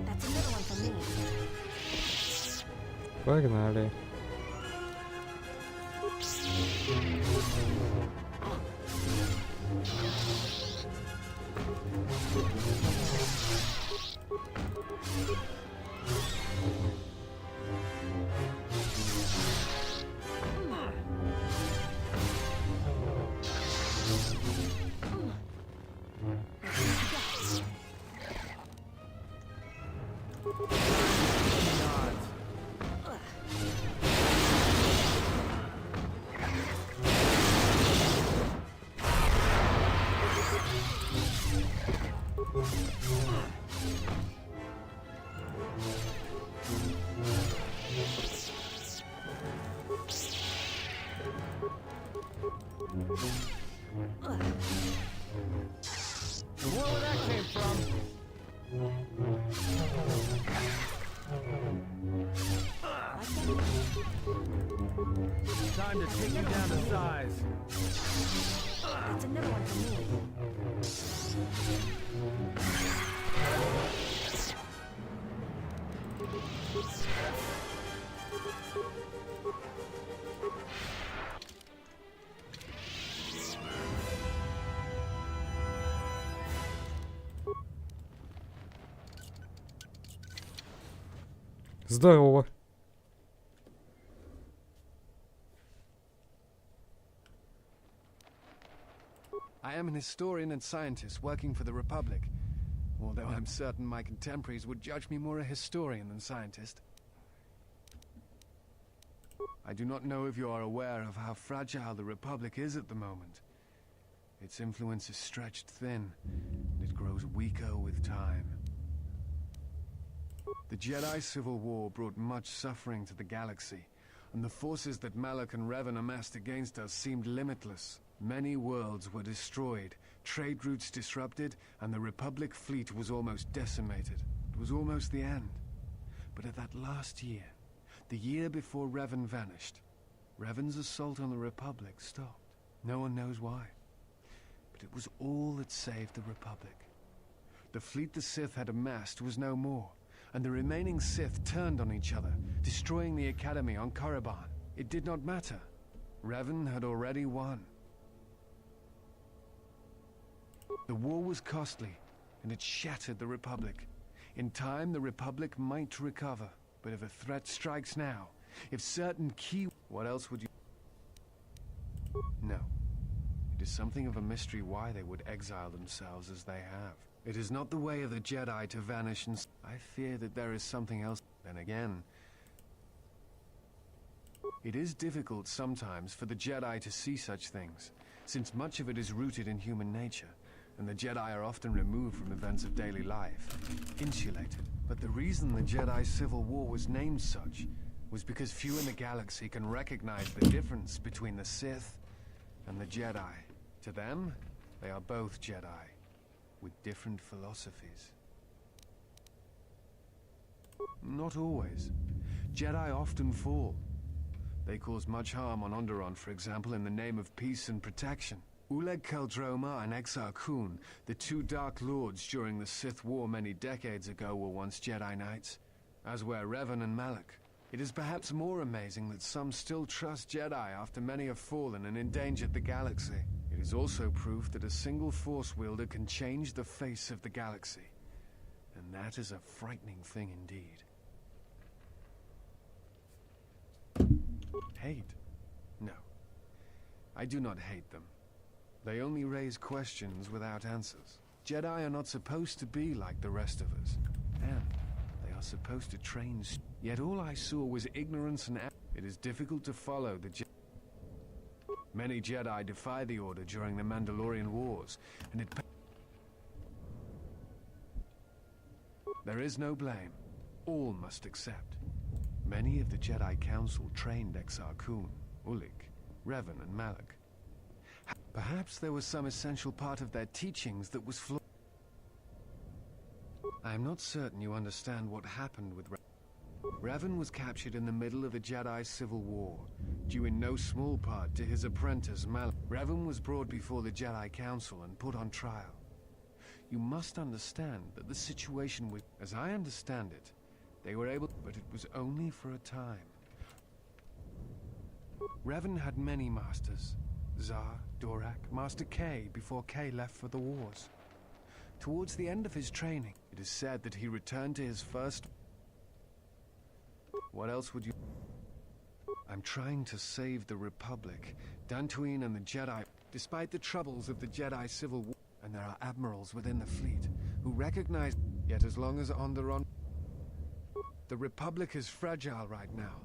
That's another one for me. Погнали. Where that came from? Time to take you down to size. It's another one for me. Здорово. I am an historian and scientist working for the Republic, although I'm certain my contemporaries would judge me more a historian than scientist. I do not know if you are aware of how fragile the Republic is at the moment. Its influence is stretched thin, and it grows weaker with time. The Jedi Civil War brought much suffering to the galaxy, and the forces that Malak and Revan amassed against us seemed limitless. Many worlds were destroyed, trade routes disrupted, and the Republic fleet was almost decimated. It was almost the end. But at that last year, the year before Revan vanished, Revan's assault on the Republic stopped. No one knows why. But it was all that saved the Republic. The fleet the Sith had amassed was no more, and the remaining Sith turned on each other, destroying the Academy on Korriban. It did not matter. Revan had already won. The war was costly, and it shattered the Republic. In time, the Republic might recover, but if a threat strikes now, if certain key... What else would you... No. It is something of a mystery why they would exile themselves as they have. It is not the way of the Jedi to vanish, and I fear that there is something else. Then again, it is difficult sometimes for the Jedi to see such things, since much of it is rooted in human nature, and the Jedi are often removed from events of daily life, insulated. But the reason the Jedi Civil War was named such was because few in the galaxy can recognize the difference between the Sith and the Jedi. To them, they are both Jedi, with different philosophies. Not always. Jedi often fall. They cause much harm on Onderon, for example, in the name of peace and protection. Uleg Keldroma and Exar Kun, the two Dark Lords during the Sith War many decades ago, were once Jedi Knights, as were Revan and Malak. It is perhaps more amazing that some still trust Jedi after many have fallen and endangered the galaxy. It is also proof that a single Force wielder can change the face of the galaxy. And that is a frightening thing indeed. Hate? No. I do not hate them. They only raise questions without answers. Jedi are not supposed to be like the rest of us. And they are supposed to train... Yet all I saw was ignorance and... It is difficult to follow the Jedi. Many Jedi defy the Order during the Mandalorian Wars, and it... There is no blame. All must accept. Many of the Jedi Council trained Exar Kun, Ulik, Revan, and Malak. Perhaps there was some essential part of their teachings that was flawed. I am not certain you understand what happened with Revan was captured in the middle of the Jedi Civil War, due in no small part to his apprentice Malak. Revan was brought before the Jedi Council and put on trial. You must understand that the situation was... As I understand it, they were able... But it was only for a time. Revan had many masters. Zar, Dorak, Master K before K left for the wars. Towards the end of his training, it is said that he returned to his first... What else would you... I'm trying to save the Republic, Dantooine and the Jedi. Despite the troubles of the Jedi Civil War, and there are admirals within the fleet who recognize... Yet as long as Onderon... The Republic is fragile right now.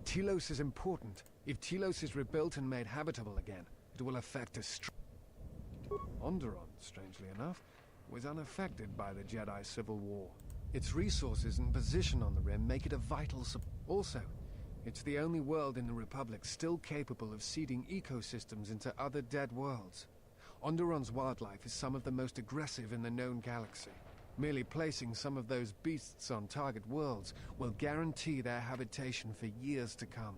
Telos is important. If Telos is rebuilt and made habitable again, it will affect us. Onderon, strangely enough, was unaffected by the Jedi Civil War. Its resources and position on the Rim make it a vital support. Also, It's the only world in the Republic still capable of seeding ecosystems into other dead worlds. Onderon's wildlife is some of the most aggressive in the known galaxy. Merely placing some of those beasts on target worlds will guarantee their habitation for years to come.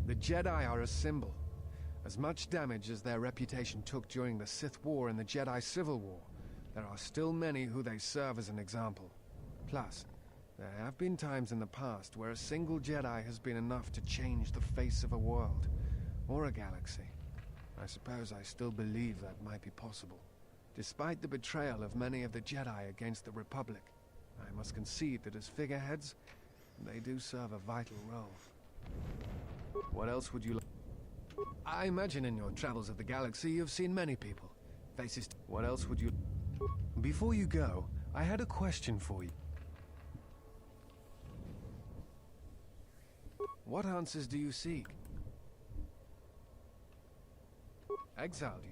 The Jedi are a symbol. As much damage as their reputation took during the Sith War and the Jedi Civil War, there are still many who they serve as an example. Plus, there have been times in the past where a single Jedi has been enough to change the face of a world, or a galaxy. I suppose I still believe that might be possible. Despite the betrayal of many of the Jedi against the Republic, I must concede that as figureheads, they do serve a vital role. What else would you like? I imagine in your travels of the galaxy you've seen many people. Faces. What else would you... Before you go, I had a question for you. What answers do you seek? Exiled you.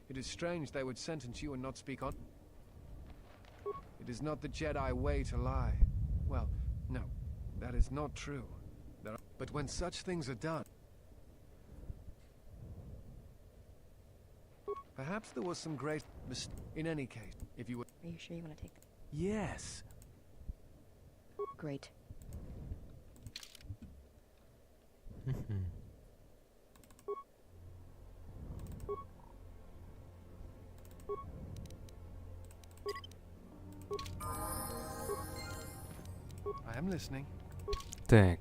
It is strange they would sentence you and not speak on... It is not the Jedi way to lie. Well, no, that is not true. But when such things are done... Perhaps there was some great in any case, if you would... Are you sure you want to take that? Yes. Great. I am listening. Так.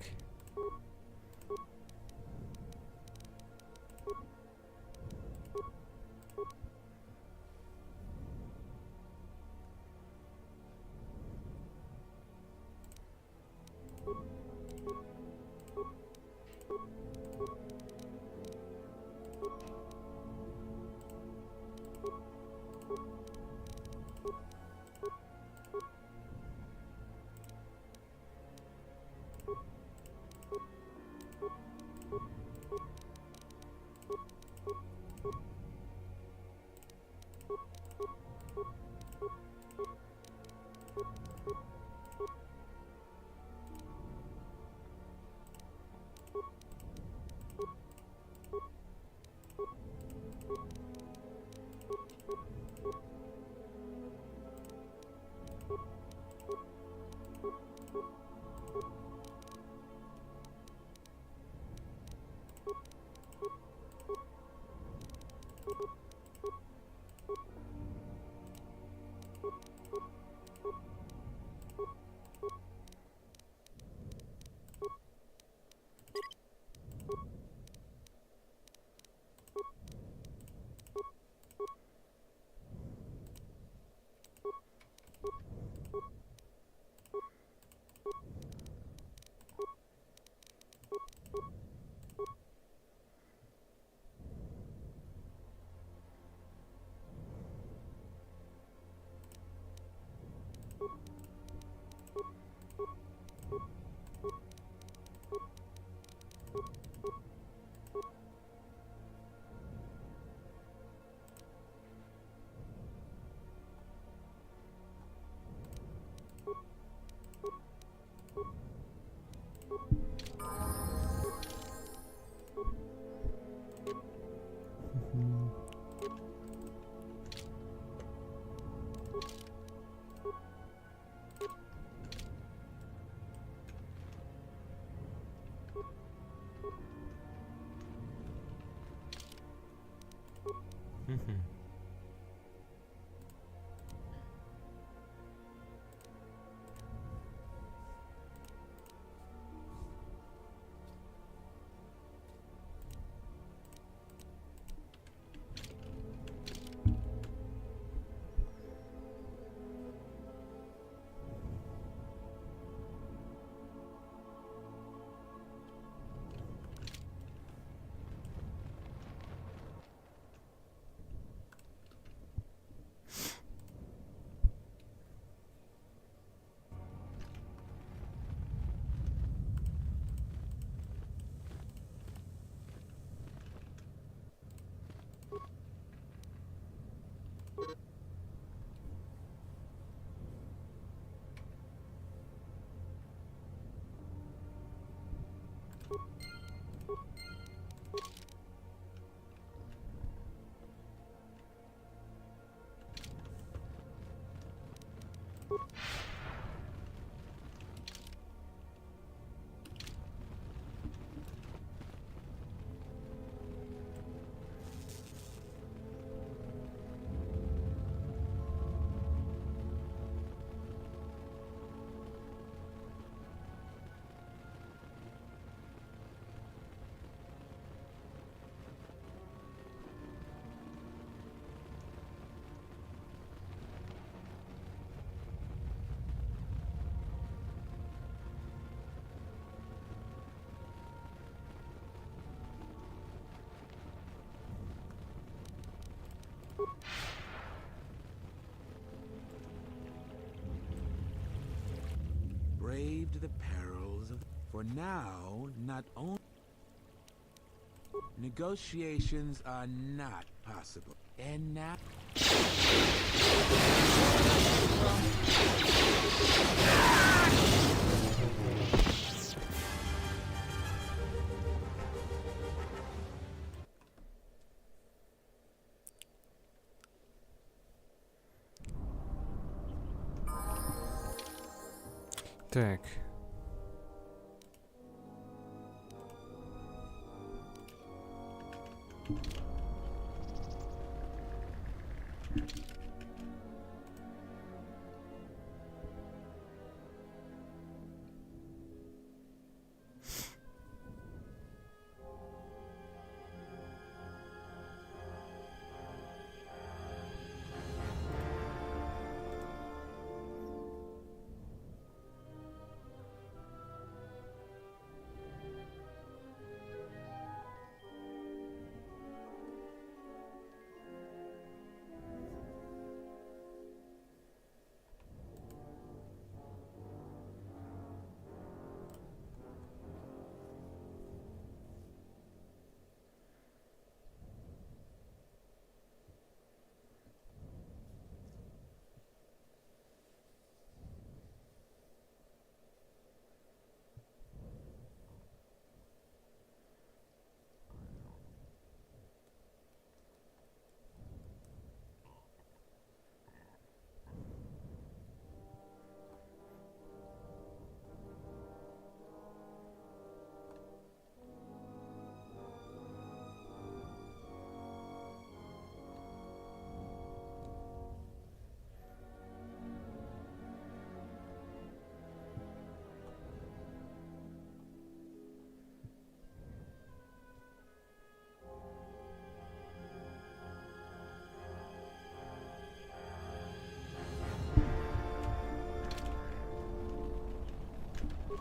the perils of... For now, not only... Negotiations are not possible. And now... Так.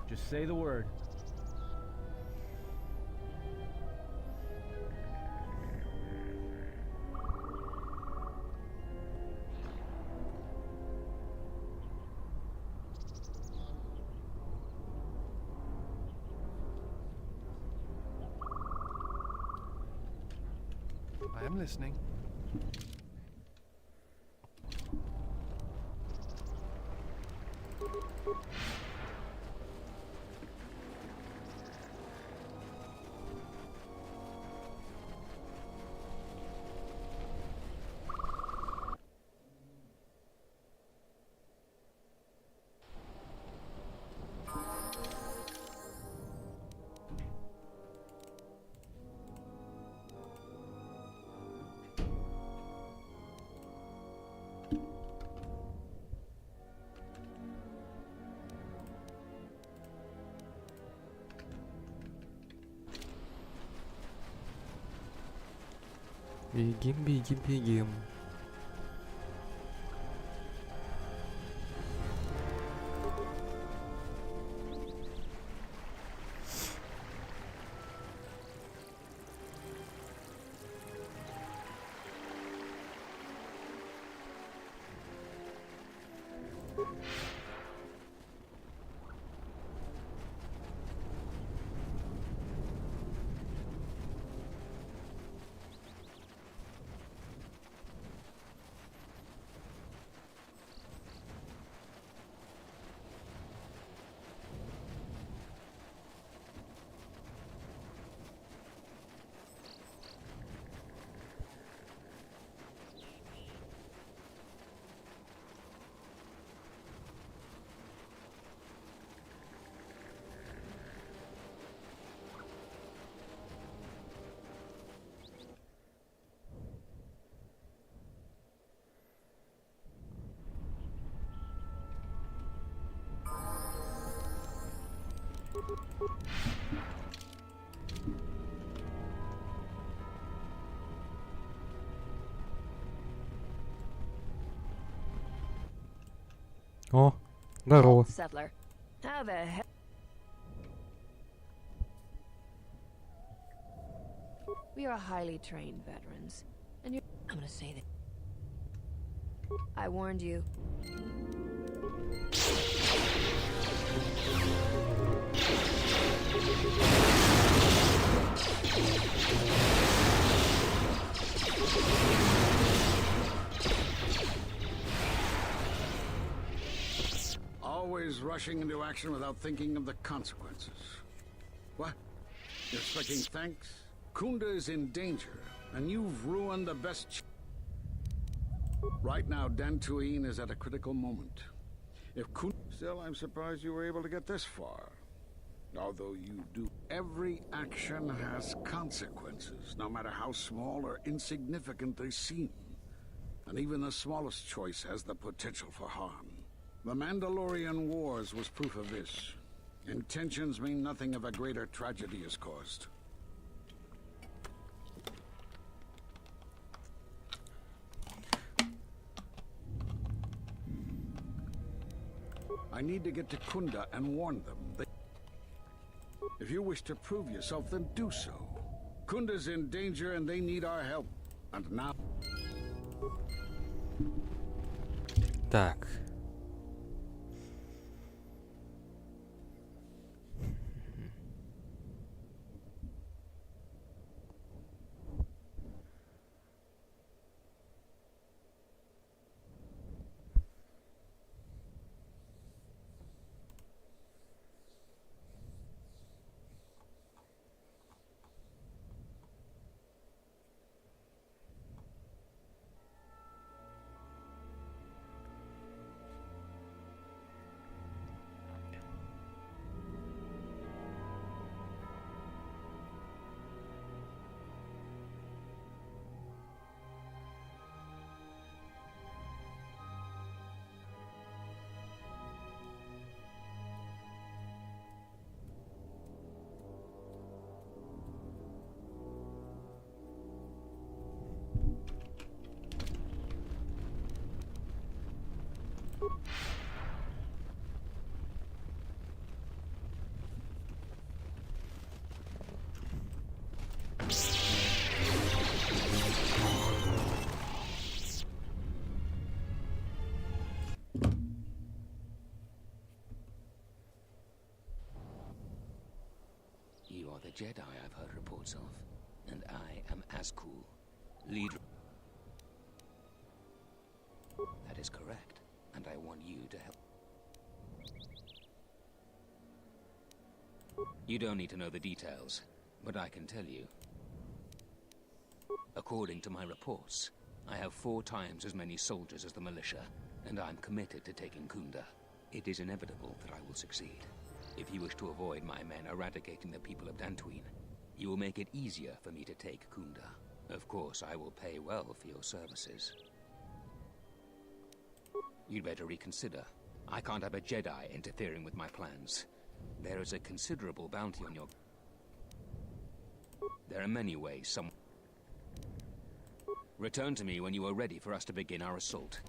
Just say the word. I am listening. Бегим, бегим, бегим. О, здорово. Settler. How the hell? We are highly trained veterans, and I'm gonna say that I warned you. Always rushing into action without thinking of the consequences. What? You're expecting thanks? Kunda is in danger, and you've ruined the best. Right now, Dantooine is at a critical moment. If Kunda... Still, I'm surprised you were able to get this far. Although you do... Every action has consequences, no matter how small or insignificant they seem. And even the smallest choice has the potential for harm. The Mandalorian Wars was proof of this. Intentions mean nothing if a greater tragedy is caused. I need to get to Kunda and warn them. If you wish to prove yourself, then do so. Kunda's in danger and they need our help. And now... Так. You are the Jedi I've heard reports of, and I am Azkul, leader. That is correct, and I want you to help. You don't need to know the details, but I can tell you. According to my reports, I have 4 times as many soldiers as the militia, and I'm committed to taking Kunda. It is inevitable that I will succeed. If you wish to avoid my men eradicating the people of Dantooine, you will make it easier for me to take Kunda. Of course, I will pay well for your services. You'd better reconsider. I can't have a Jedi interfering with my plans. There is a considerable bounty on your... There are many ways some... Return to me when you are ready for us to begin our assault.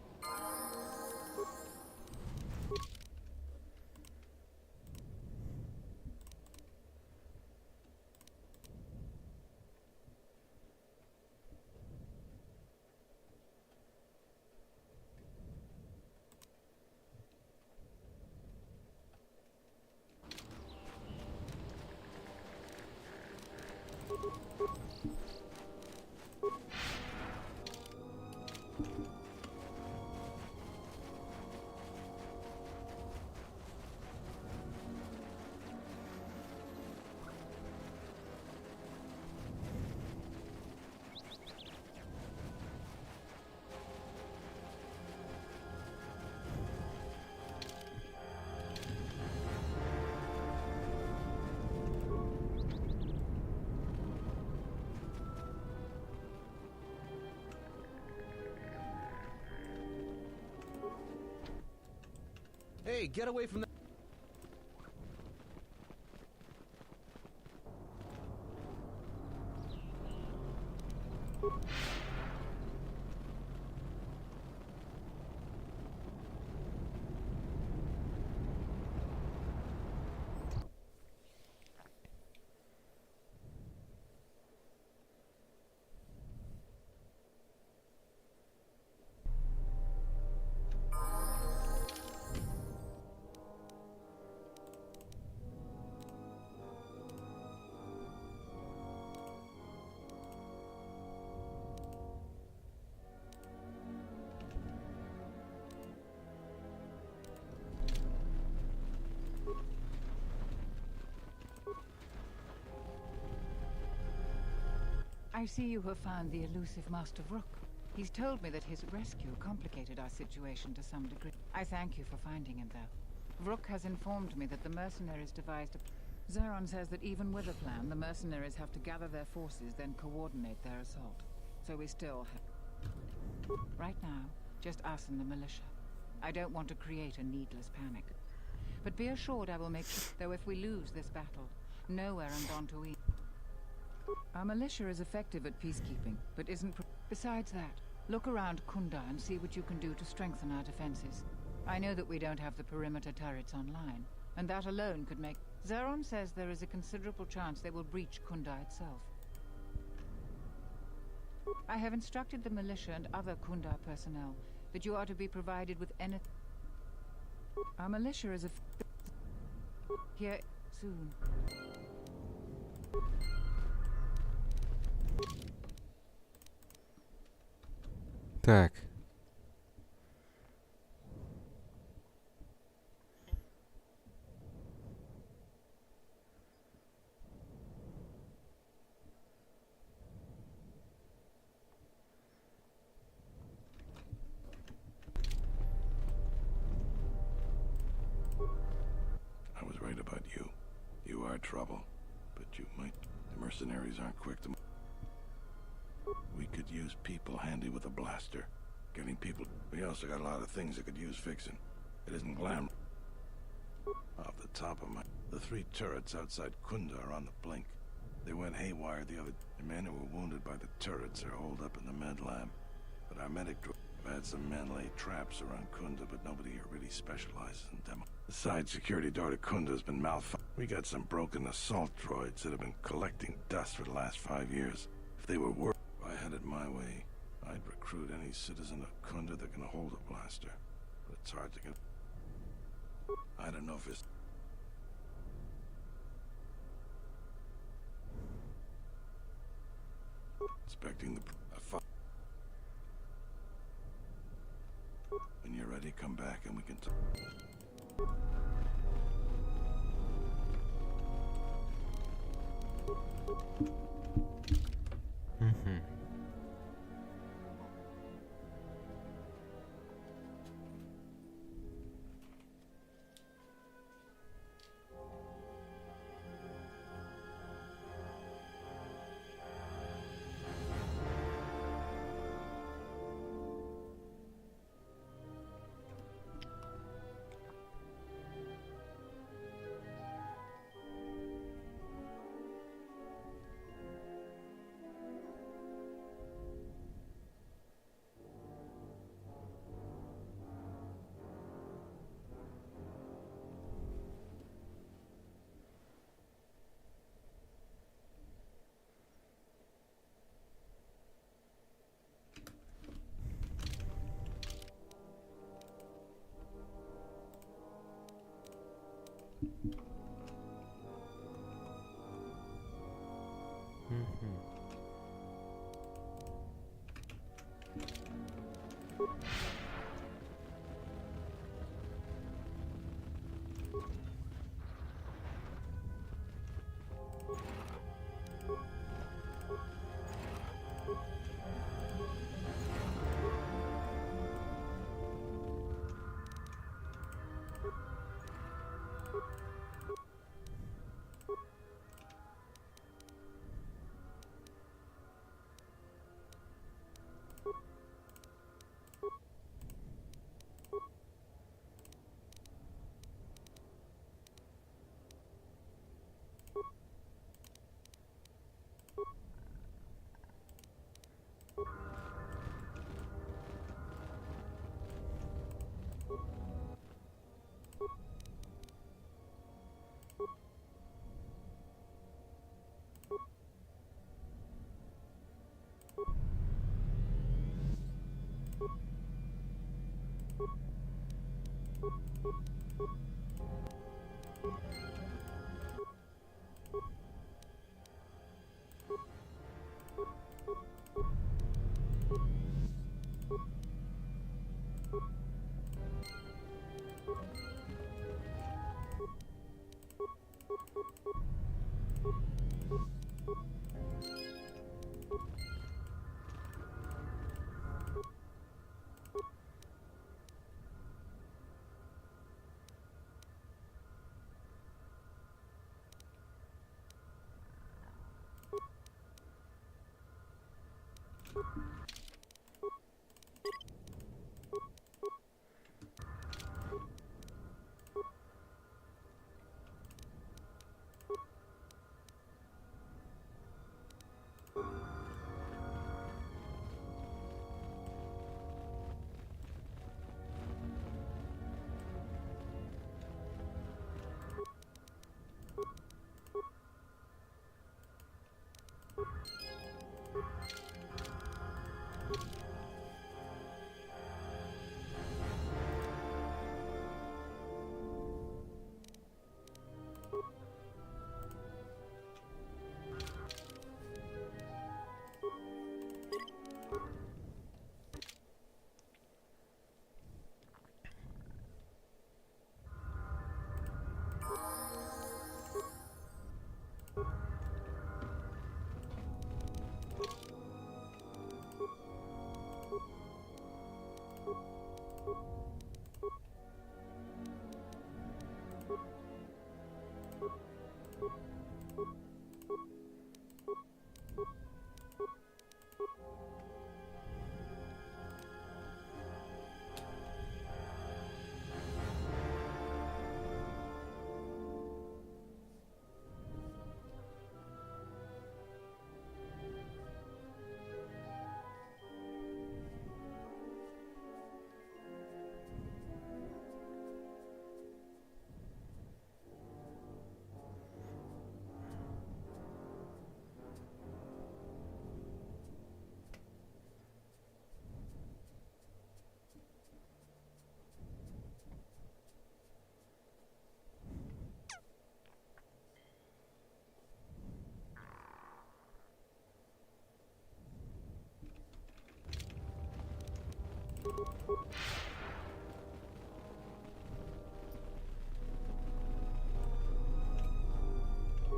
Hey, get away from that. I see you have found the elusive Master Rook. He's told me that his rescue complicated our situation to some degree. I thank you for finding him, though. Rook has informed me that the mercenaries devised a... Zeron says that even with a plan, the mercenaries have to gather their forces, then coordinate their assault. So we still have... Right now, just us and the militia. I don't want to create a needless panic. But be assured I will make sure, though if we lose this battle, nowhere on Dantooine. Our militia is effective at peacekeeping, but isn't... Besides that, look around Kunda and see what you can do to strengthen our defenses. I know that we don't have the perimeter turrets online, and that alone could make... Zeron says there is a considerable chance they will breach Kunda itself. I have instructed the militia and other Kunda personnel that you are to be provided with anything. Our militia is here soon. Так. I was right about you. You are trouble, but you might... The mercenaries aren't quick to... We could use people handy with a blaster. Getting people... We also got a lot of things that could use fixing. It isn't glam. Off the top of my... The 3 turrets outside Kunda are on the blink. They went haywire the other... The men who were wounded by the turrets are holed up in the med lab. But our medic... I've had some men lay traps around Kunda, but nobody here really specializes in demo. The side security door to Kunda has been malfunctioned. We got some broken assault droids that have been collecting dust for the last 5 years. If they were work, if I had it my way, I'd recruit any citizen of Kunda that can hold a blaster. But it's hard to get... I don't know if it's... Inspecting the... When you're ready, come back and we can talk.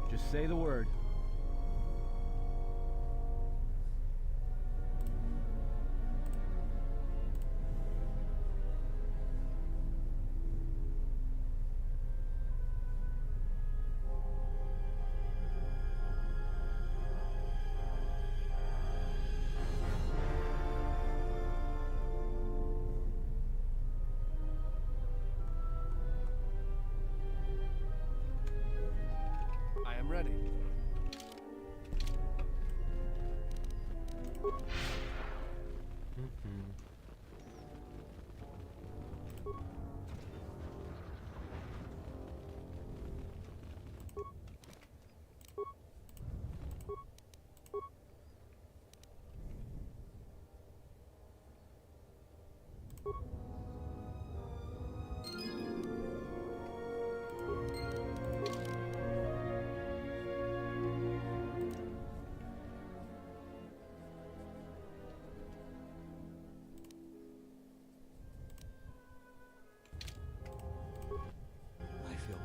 Just say the word. I am ready.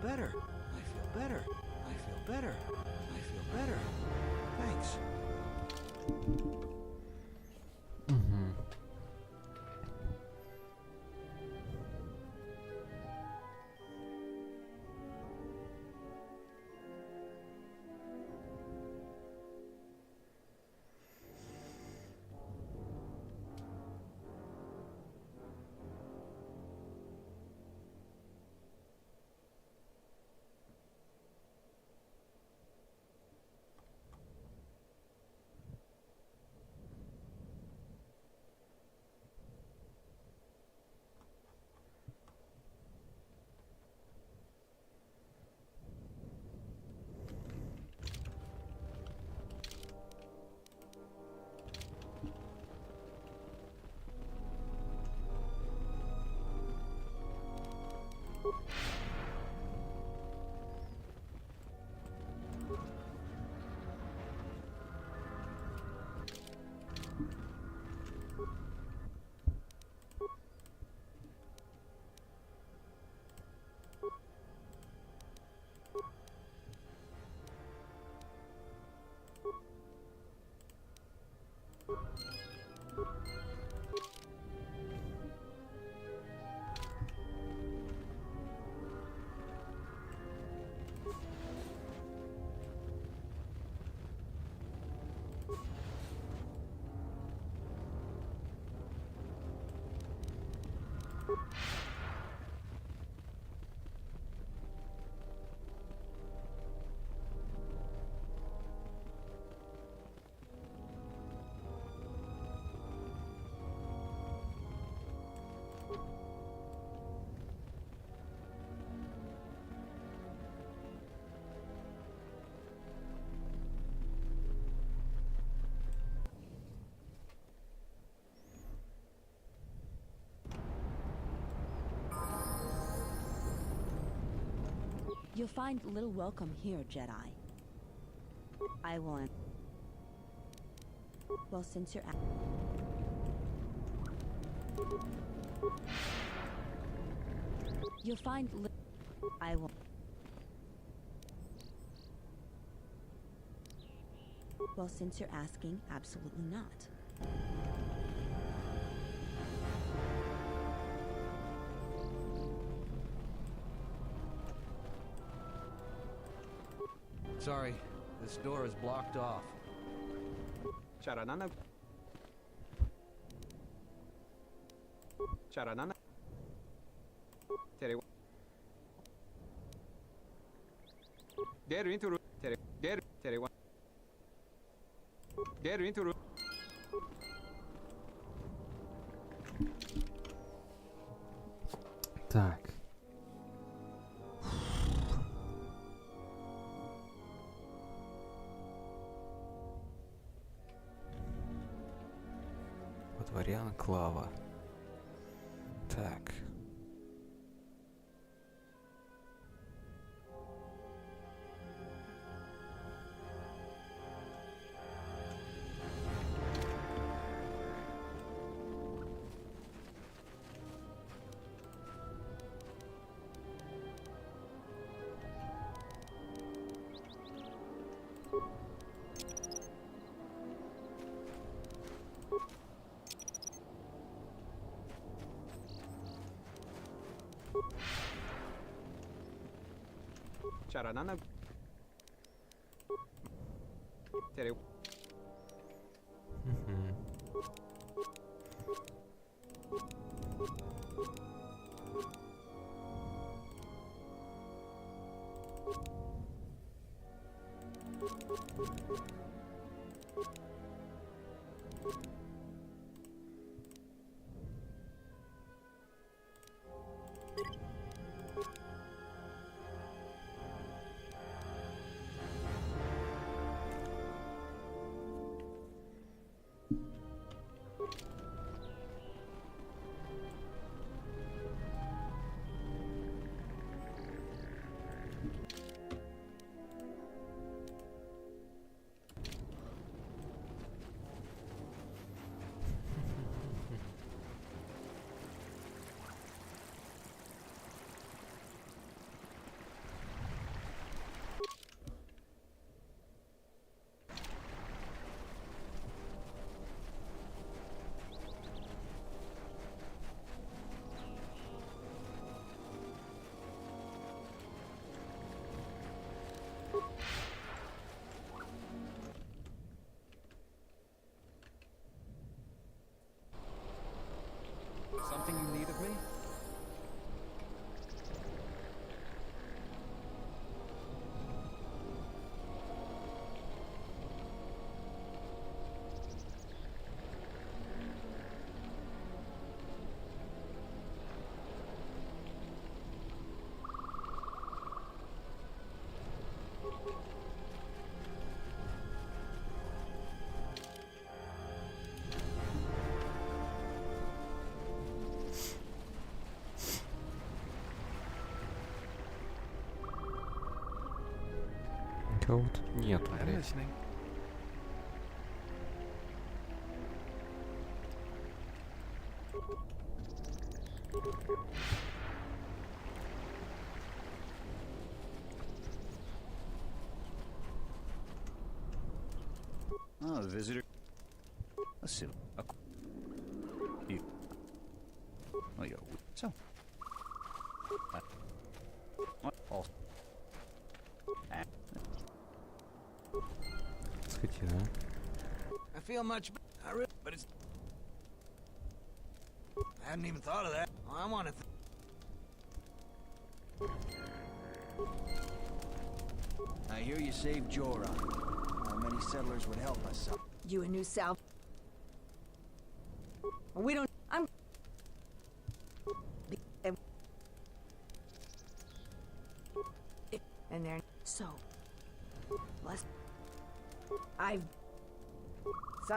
Better. I feel better. I feel better. I feel better. Thanks. You'll find little welcome here, Jedi. I want. Well, since you're. You'll find. I will. Well, since you're asking, absolutely not. Sorry, this door is blocked off. Charanana. Charanana. Tere. Dare into Tere. Dare. Tere. Dare into. Так. Вариант Клава. Так. Charanana. Tere. Something you need of me? Кого тут нету, блядь. Oh, the visitor. Let's see. You. Oh, you're so. All. Скотина. I feel much better, but it's... I hadn't even thought of that. I want to. I hear you saved Jorah. How many settlers would help us? You a new South? We don't. I'm. And they're so. Less. I've. So,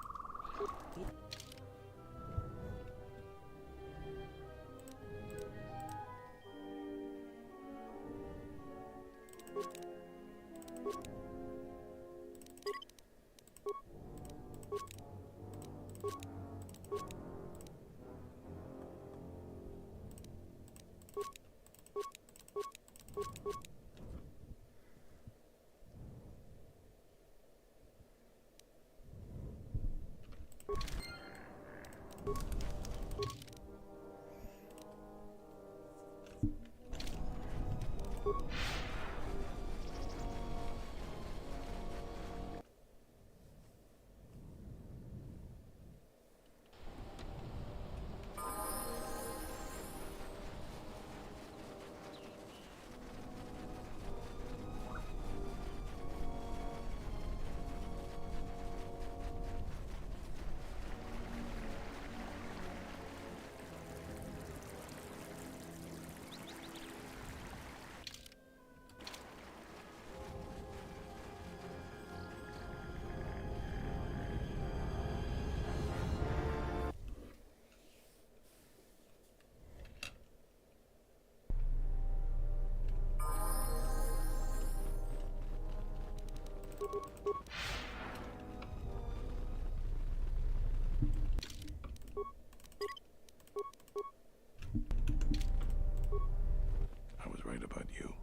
I was right about you.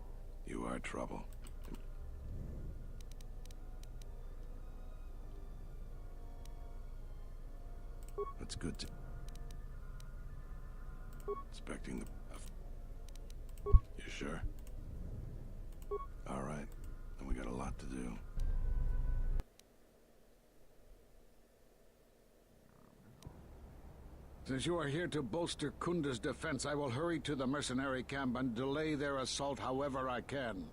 You are trouble. That's good to... Expecting the... You sure? All right. Then we got a lot to do. Since you are here to bolster Kunda's defense, I will hurry to the mercenary camp and delay their assault however I can.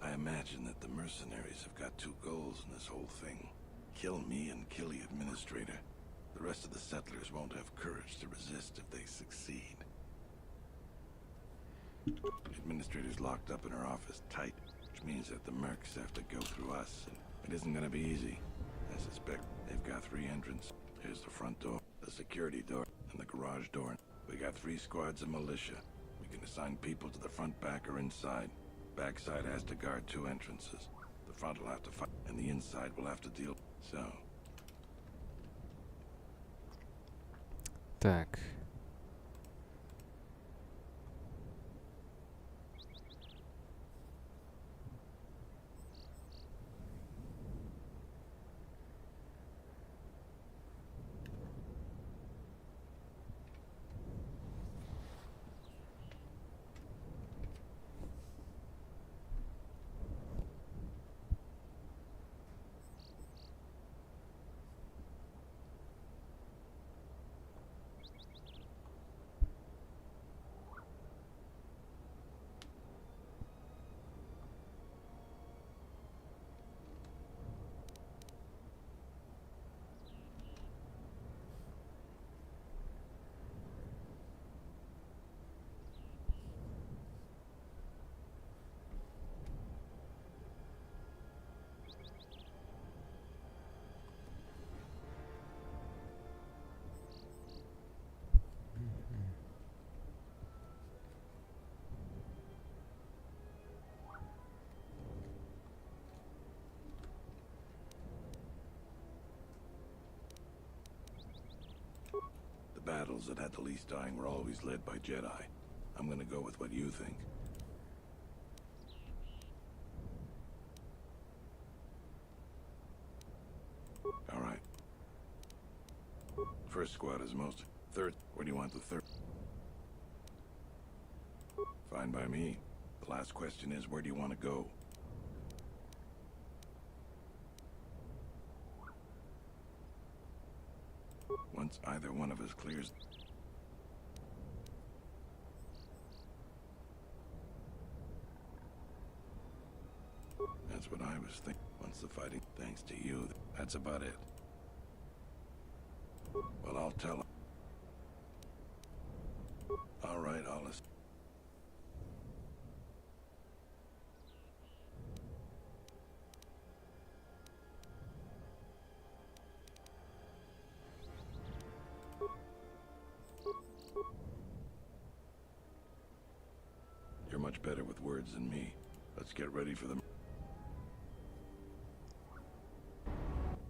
I imagine that the mercenaries have got two goals in this whole thing. Kill me and kill the administrator. The rest of the settlers won't have courage to resist if they succeed. The administrator's locked up in her office tight, which means that the mercs have to go through us, and it isn't gonna be easy. I suspect they've got 3 entrances. Here's the front door, the security door, and the garage door. We got 3 squads of militia. We can assign people to the front, back, or inside. Backside has to guard 2 entrances. The front will have to fight, and the inside will have to deal. So... Так. The battles that had the least dying were always led by Jedi. I'm gonna go with what you think. All right. First squad is most. Third, where do you want the third? Fine by me. The last question is, where do you want to go? Once either one of us clears... That's what I was thinking. Once the fighting, thanks to you, that's about it. Well, I'll tell him. All right, I'll listen. You're much better with words than me. Let's get ready for them.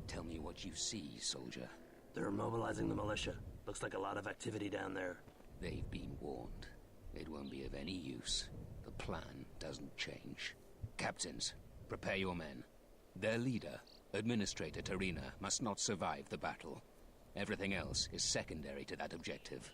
Tell me what you see, soldier. They're mobilizing the militia. Looks like a lot of activity down there. They've been warned. It won't be of any use. The plan doesn't change. Captains, prepare your men. Their leader, Administrator Tarina, must not survive the battle. Everything else is secondary to that objective.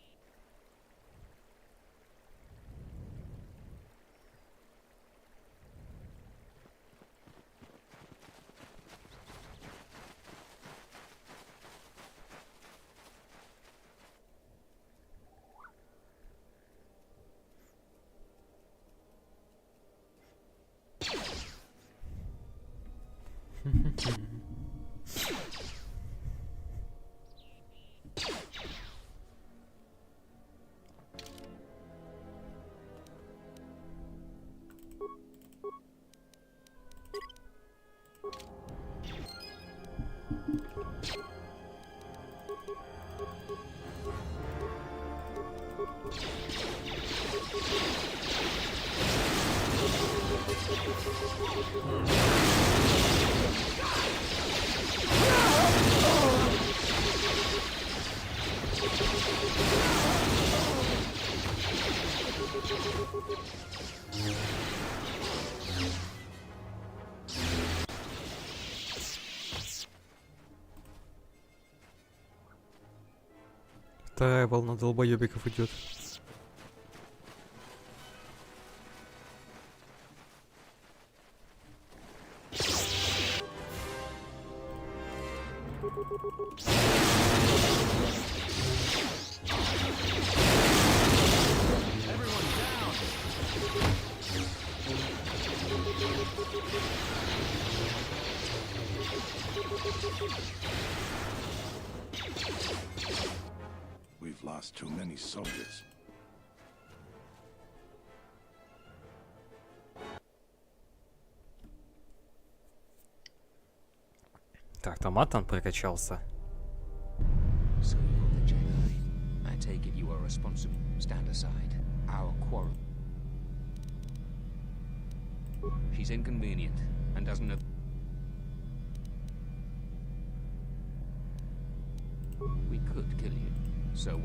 Вторая волна долбоебиков идет. We've lost too many soldiers. Так, Томатан прокачался. So you're the Jedi. I take it you are responsible. Stand aside. Our quarrel. She's inconvenient and doesn't know. We could kill you. So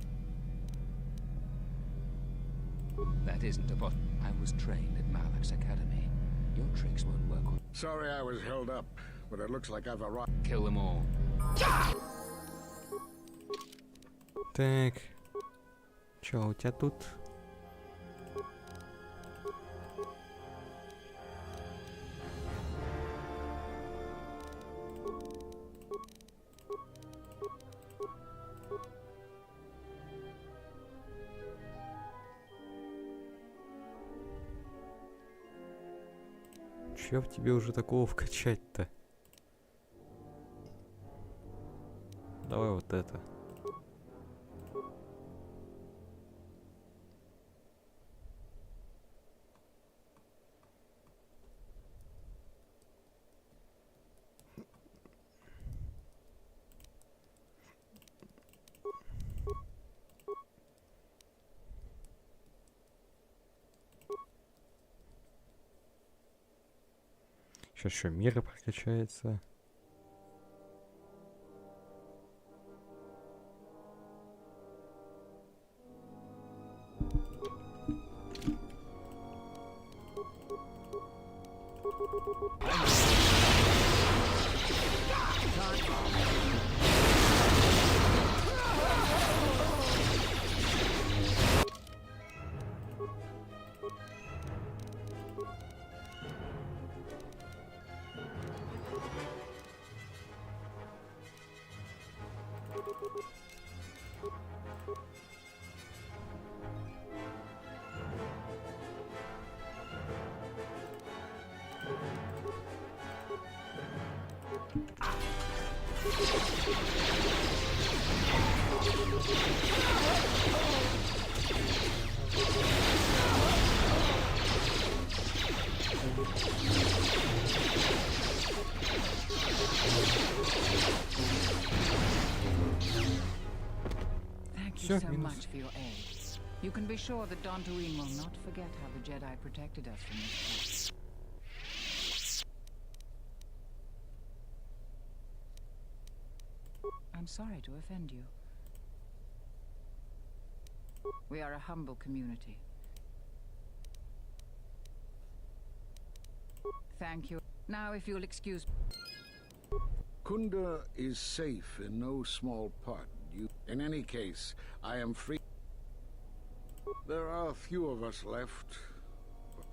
that isn't a I was trained at Malak's academy. Your tricks won't work on. Sorry I was held up, but it looks like I've arrived. Kill them all. Так. Чё у тебя тут? Чё в тебе уже такого вкачать-то? Давай вот это. Сейчас еще мира прокачается. Thank you Всё, so минус. much for your aid. You can be sure that Dantooine will not forget how the Jedi protected us from this place. I'm sorry to offend you. We are a humble community. Thank you. Now, if you'll excuse... Kunda is safe in no small part. In any case, I am free. There are a few of us left.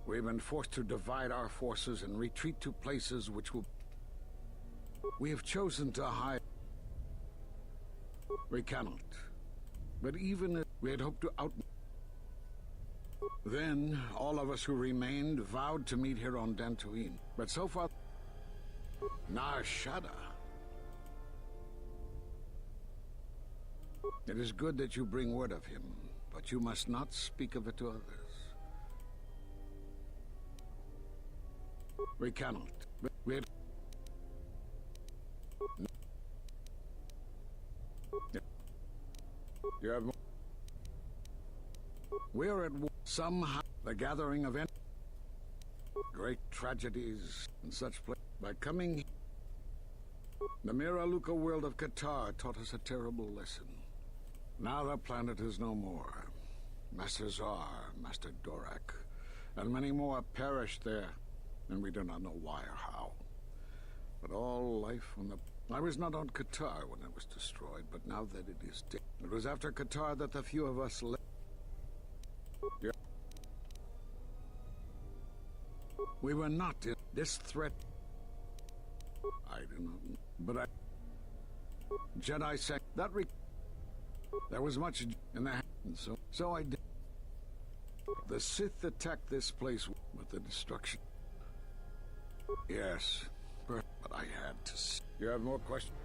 We've been forced to divide our forces and retreat to places which will... We have chosen to hide. We cannot. But even if we had hoped to out... Then, all of us who remained vowed to meet here on Dantooine. But so far... Nar Shaddaa. It is good that you bring word of him, but you must not speak of it to others. We cannot. We You have more. We are at war. Somehow, the gathering event, great tragedies and such places. By coming, the Miraluka world of Qatar taught us a terrible lesson. Now the planet is no more. Master Zar, Master Dorak, and many more perished there, and we do not know why or how. But all life on the... I was not on Qatar when it was destroyed, but now that it is dead. It was after Qatar that the few of us left. Yeah. We were not in this threat. I do not know, but I... Jedi said that there was much in the hand, so I did. The Sith attacked this place with the destruction. Yes, but I had to... You have more questions?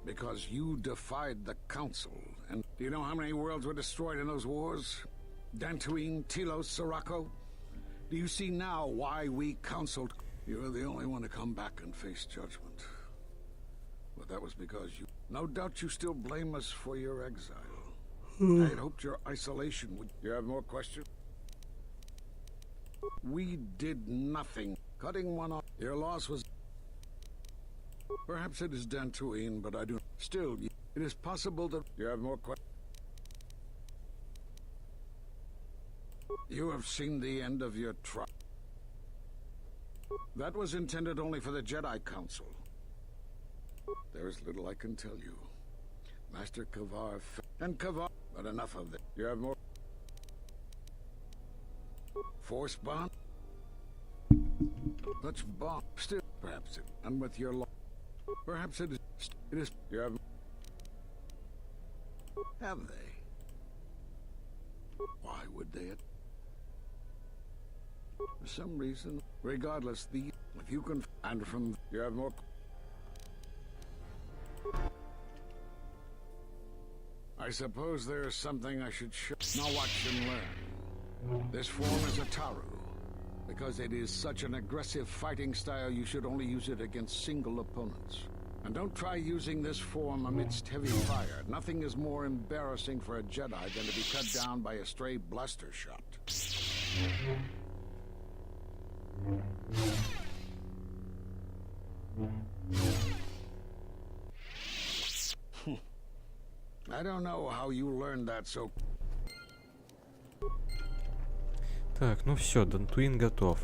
Because you defied the Council, and do you know how many worlds were destroyed in those wars? Dantooine, Telos, Sirocco? Do you see now why we counseled? You were the only one to come back and face judgment. But that was because you... No doubt you still blame us for your exile. I had hoped your isolation would... You have more questions? We did nothing. Cutting one off. Your loss was... Perhaps it is Dantooine, but I do... Still, it is possible that... You have more questions? You have seen the end of your trial. That was intended only for the Jedi Council. There is little I can tell you. Master Kavar and Kavar... But enough of this. You have more... Force bond? Such bomb. Still, perhaps it... And with your law... Perhaps it is... It is... You have... Have they? Why would they... For some reason, regardless, if you can... And from... You have more... I suppose there is something I should show. Now watch and learn. This form is a Taru. Because it is such an aggressive fighting style, you should only use it against single opponents. And don't try using this form amidst heavy fire. Nothing is more embarrassing for a Jedi than to be cut down by a stray blaster shot. I don't know how you learned that so... Так, ну все, Дантуин готов.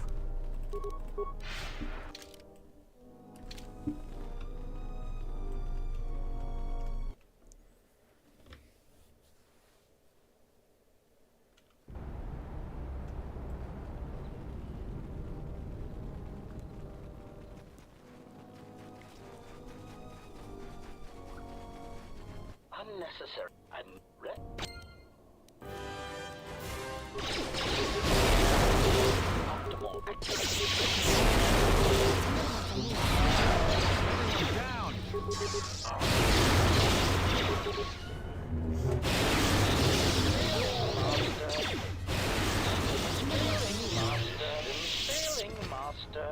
Unnecessary. Optimal activity. Sailing master.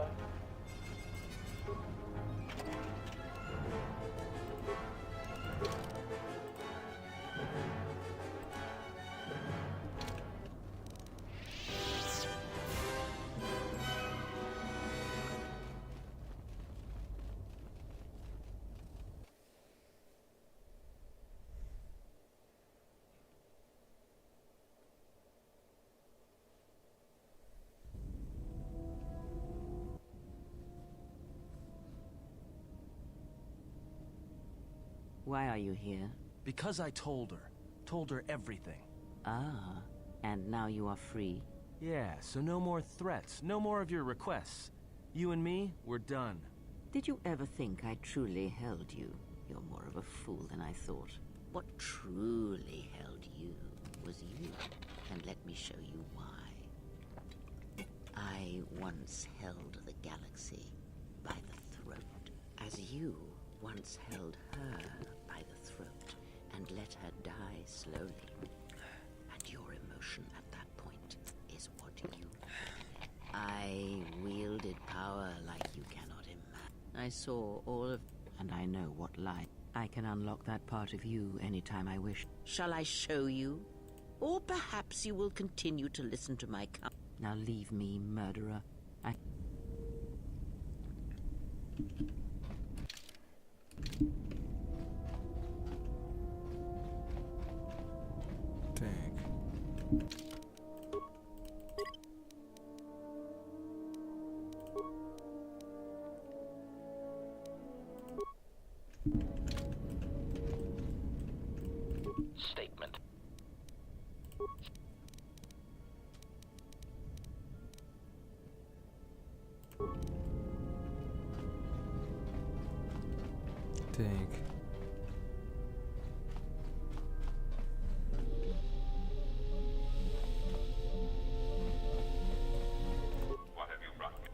Why are you here? Because I told her everything. Ah, and now you are free? Yeah, so no more threats, no more of your requests. You and me, we're done. Did you ever think I truly held you? You're more of a fool than I thought. What truly held you was you, and let me show you why. I once held the galaxy by the throat, as you once held her by the throat and let her die slowly. And your emotion at that point is what you... I wielded power like you cannot imagine. I saw all of... and I know what lie. I can unlock that part of you anytime I wish. Shall I show you? Or perhaps you will continue to listen to my Now leave me, murderer. I... Statement. Так. What have you brought me?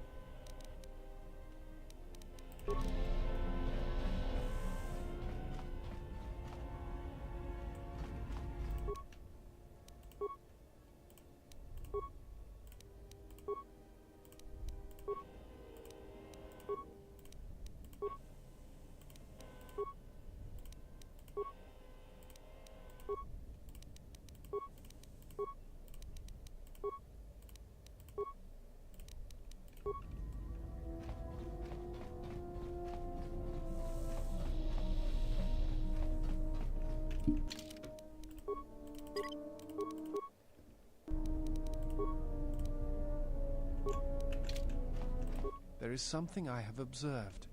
There is something I have observed.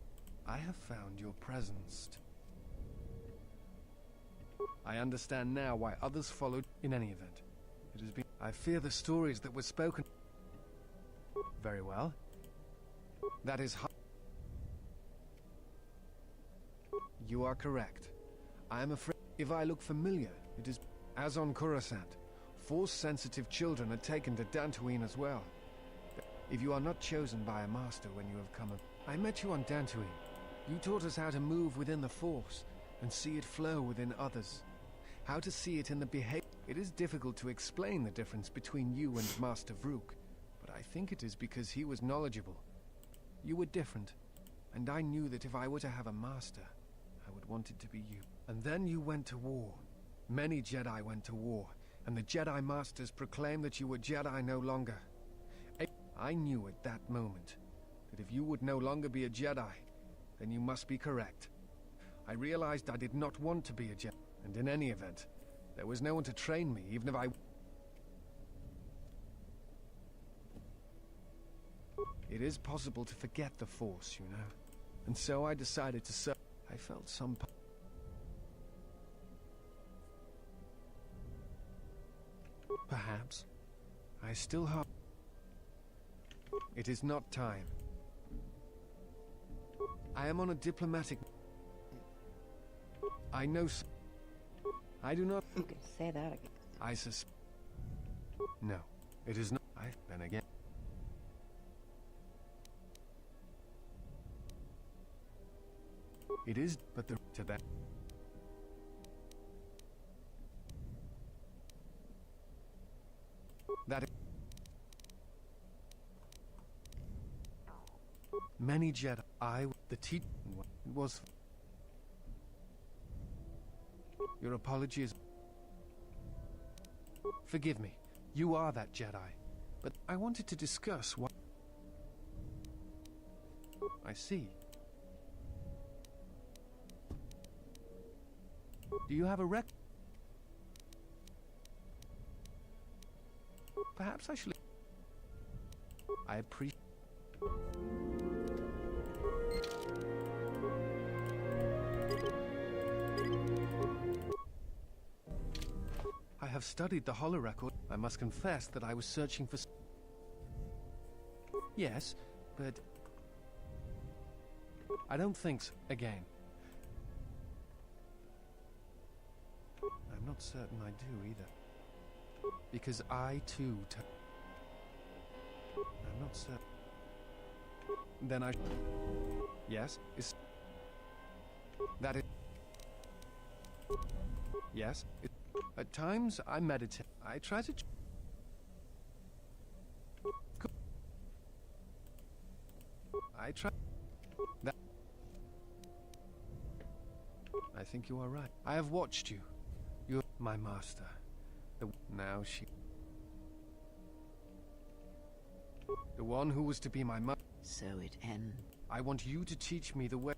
I have found your presence. I understand now why others followed. In any event, it has been... I fear the stories that were spoken... Very well. That is... You are correct. I am afraid... If I look familiar, it is... As on Coruscant, Force-sensitive children are taken to Dantooine as well. If you are not chosen by a master when you have come up... I met you on Dantooine. You taught us how to move within the Force, and see it flow within others. How to see it in the behavior... It is difficult to explain the difference between you and Master Vrook, but I think it is because he was knowledgeable. You were different, and I knew that if I were to have a master, I would want it to be you. And then you went to war. Many Jedi went to war, and the Jedi Masters proclaimed that you were Jedi no longer. I knew at that moment that if you would no longer be a Jedi, then you must be correct. I realized I did not want to be a Jedi, and in any event, there was no one to train me, even if I... It is possible to forget the Force, you know, and so I decided to serve. I felt some... Perhaps. I still have... It is not time. I am on a diplomatic... I know... I do not... You can say that again. I No, it is not... Then again... It is, but the to that. That many Jedi. The teacher was. Your apology is. Forgive me. You are that Jedi, but I wanted to discuss what. I see. Do you have a rec? Perhaps I should. I appreciate. I have studied the holo record. I must confess that I was searching for. Yes, but I don't think so. Again. I'm not certain I do either. Because I too. I'm not certain. Then I. Yes, is. That is. Yes, at times I meditate. I try to. I try. That. I think you are right. I have watched you. You're my master. Now she. The one who was to be my mother. So it ends. I want you to teach me the way.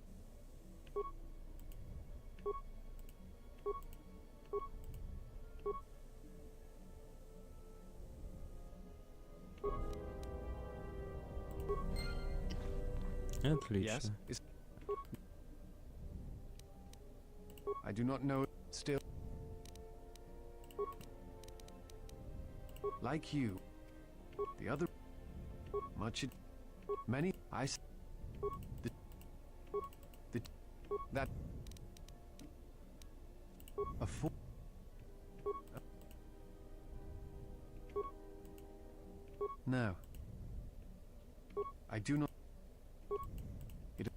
Отлично. Yes. I do not know still. Like you, the other many that a fool. No, I do not. It.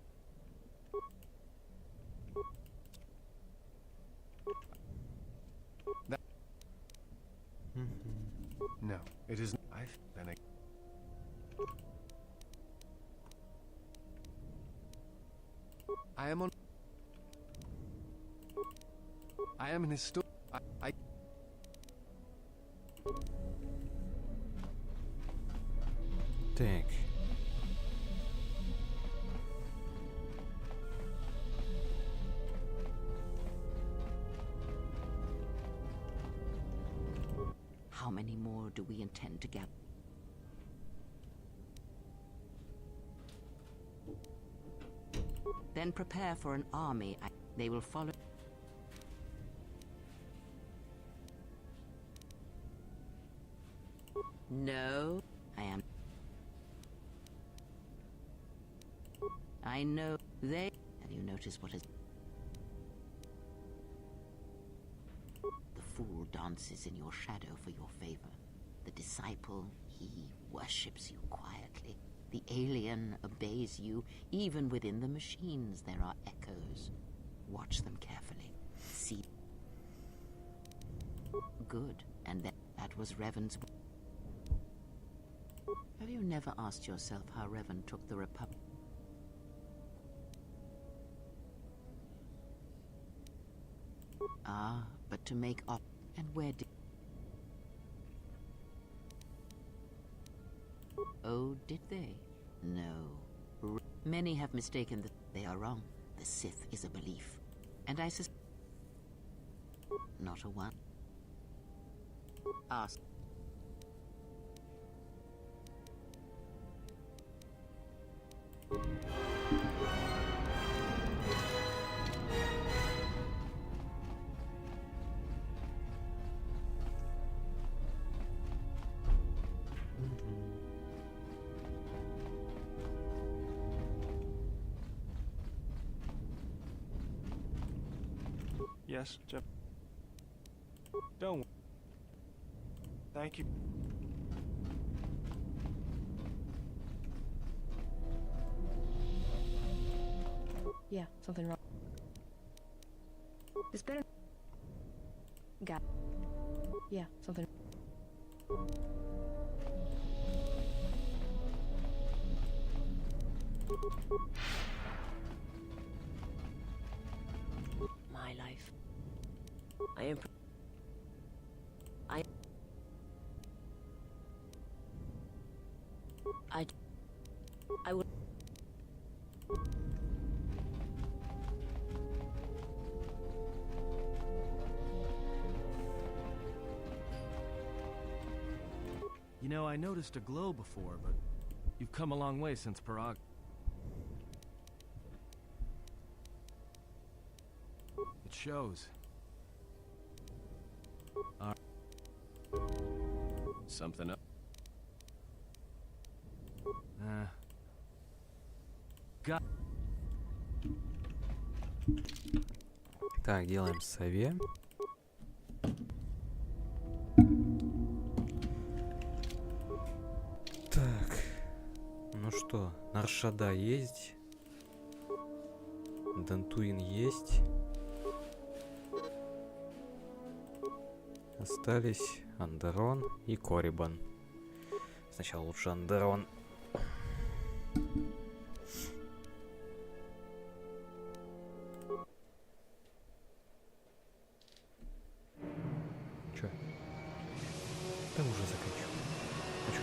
That. No, it isn't. I am on. I am an historian. I. Так. How many more do we intend to gather? Then prepare for an army. They will follow. No, I am. I know they. Have you noticed what is? The fool dances in your shadow for your favor. The disciple, he worships you quietly. The alien obeys you. Even within the machines, there are echoes. Watch them carefully. See. Good. And that was Revan's. Have you never asked yourself how Revan took the Republic? Ah, but to make up. And where did... Oh, did they? No. Many have mistaken that they are wrong. The Sith is a belief. And I suspect... Not a one. Ask. Yes, Jeff. Don't. Thank you. Yeah, something wrong. This better. Got. Yeah, something. My life. I would. You know, I noticed a glow before, but you've come a long way since Parag. It shows. Something up. Got. Так, делаем сове. Так, ну что, Наршада есть, Дантуин есть, остались Андерон и Корибан. Сначала лучше Андерон. Чё? Да уже заканчиваю. Ну чё?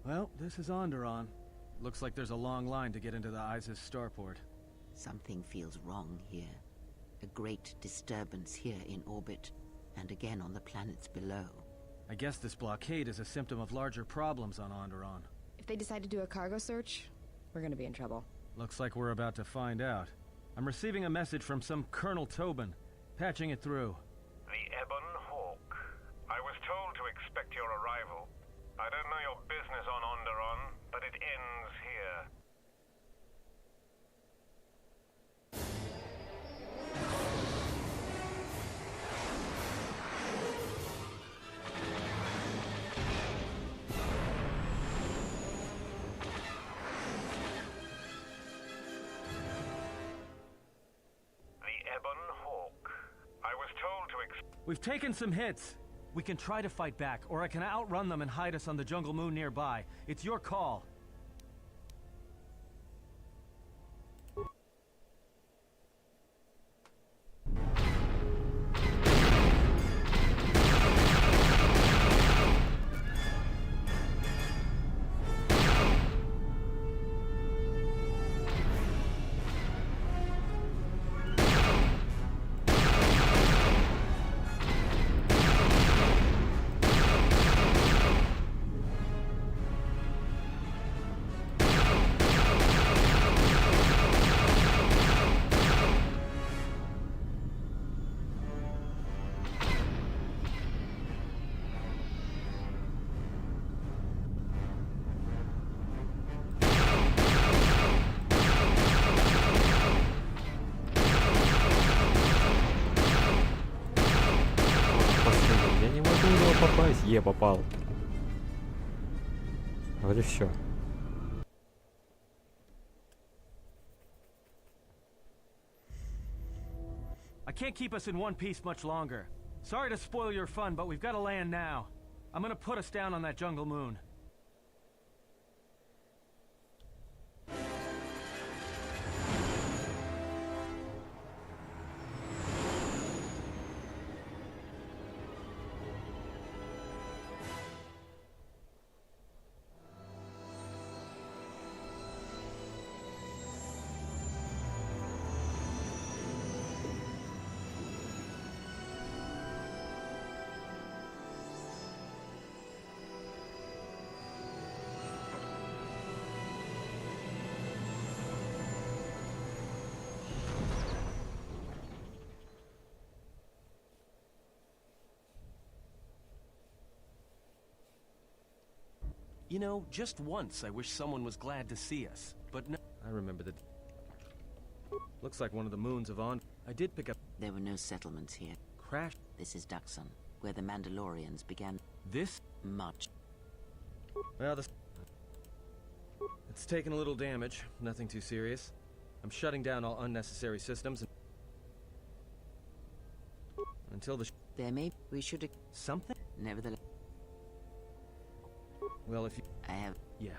Well, this is Onderon. Looks like there's a long line to get into the ISIS starport. Something feels wrong here. A great disturbance here in orbit, and again on the planets below. I guess this blockade is a symptom of larger problems on Onderon. If they decide to do a cargo search, we're gonna be in trouble. Looks like we're about to find out. I'm receiving a message from some Colonel Tobin. Patching it through. The Ebon Hawk. I was told to expect your arrival. I don't know your business on Onderon, but it ends here. The Ebon Hawk. I was told to We've taken some hits. We can try to fight back, or I can outrun them and hide us on the jungle moon nearby. It's your call. Попасть. Попал. Вроде все. I can't keep us in one piece much longer. Sorry to spoil your fun, but we've got to land now. I'm gonna put us down on that jungle moon. You know, just once I wish someone was glad to see us, but no. I remember that. Looks like one of the moons of On. I did pick up. There were no settlements here. Crash. This is Duxon, where the Mandalorians began. This? Much. Well, it's taken a little damage. Nothing too serious. I'm shutting down all unnecessary systems. Until the. There may. We should. Something? Nevertheless. Well, if you. I have. Yeah.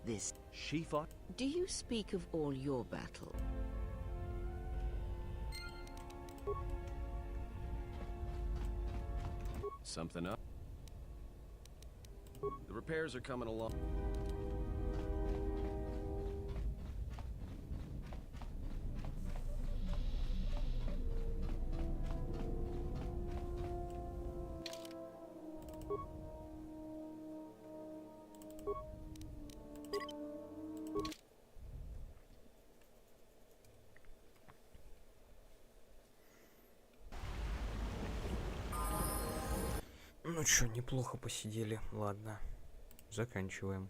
This. She fought? Do you speak of all your battle? Something up. The repairs are coming along. Ну чё, неплохо посидели. Ладно, заканчиваем.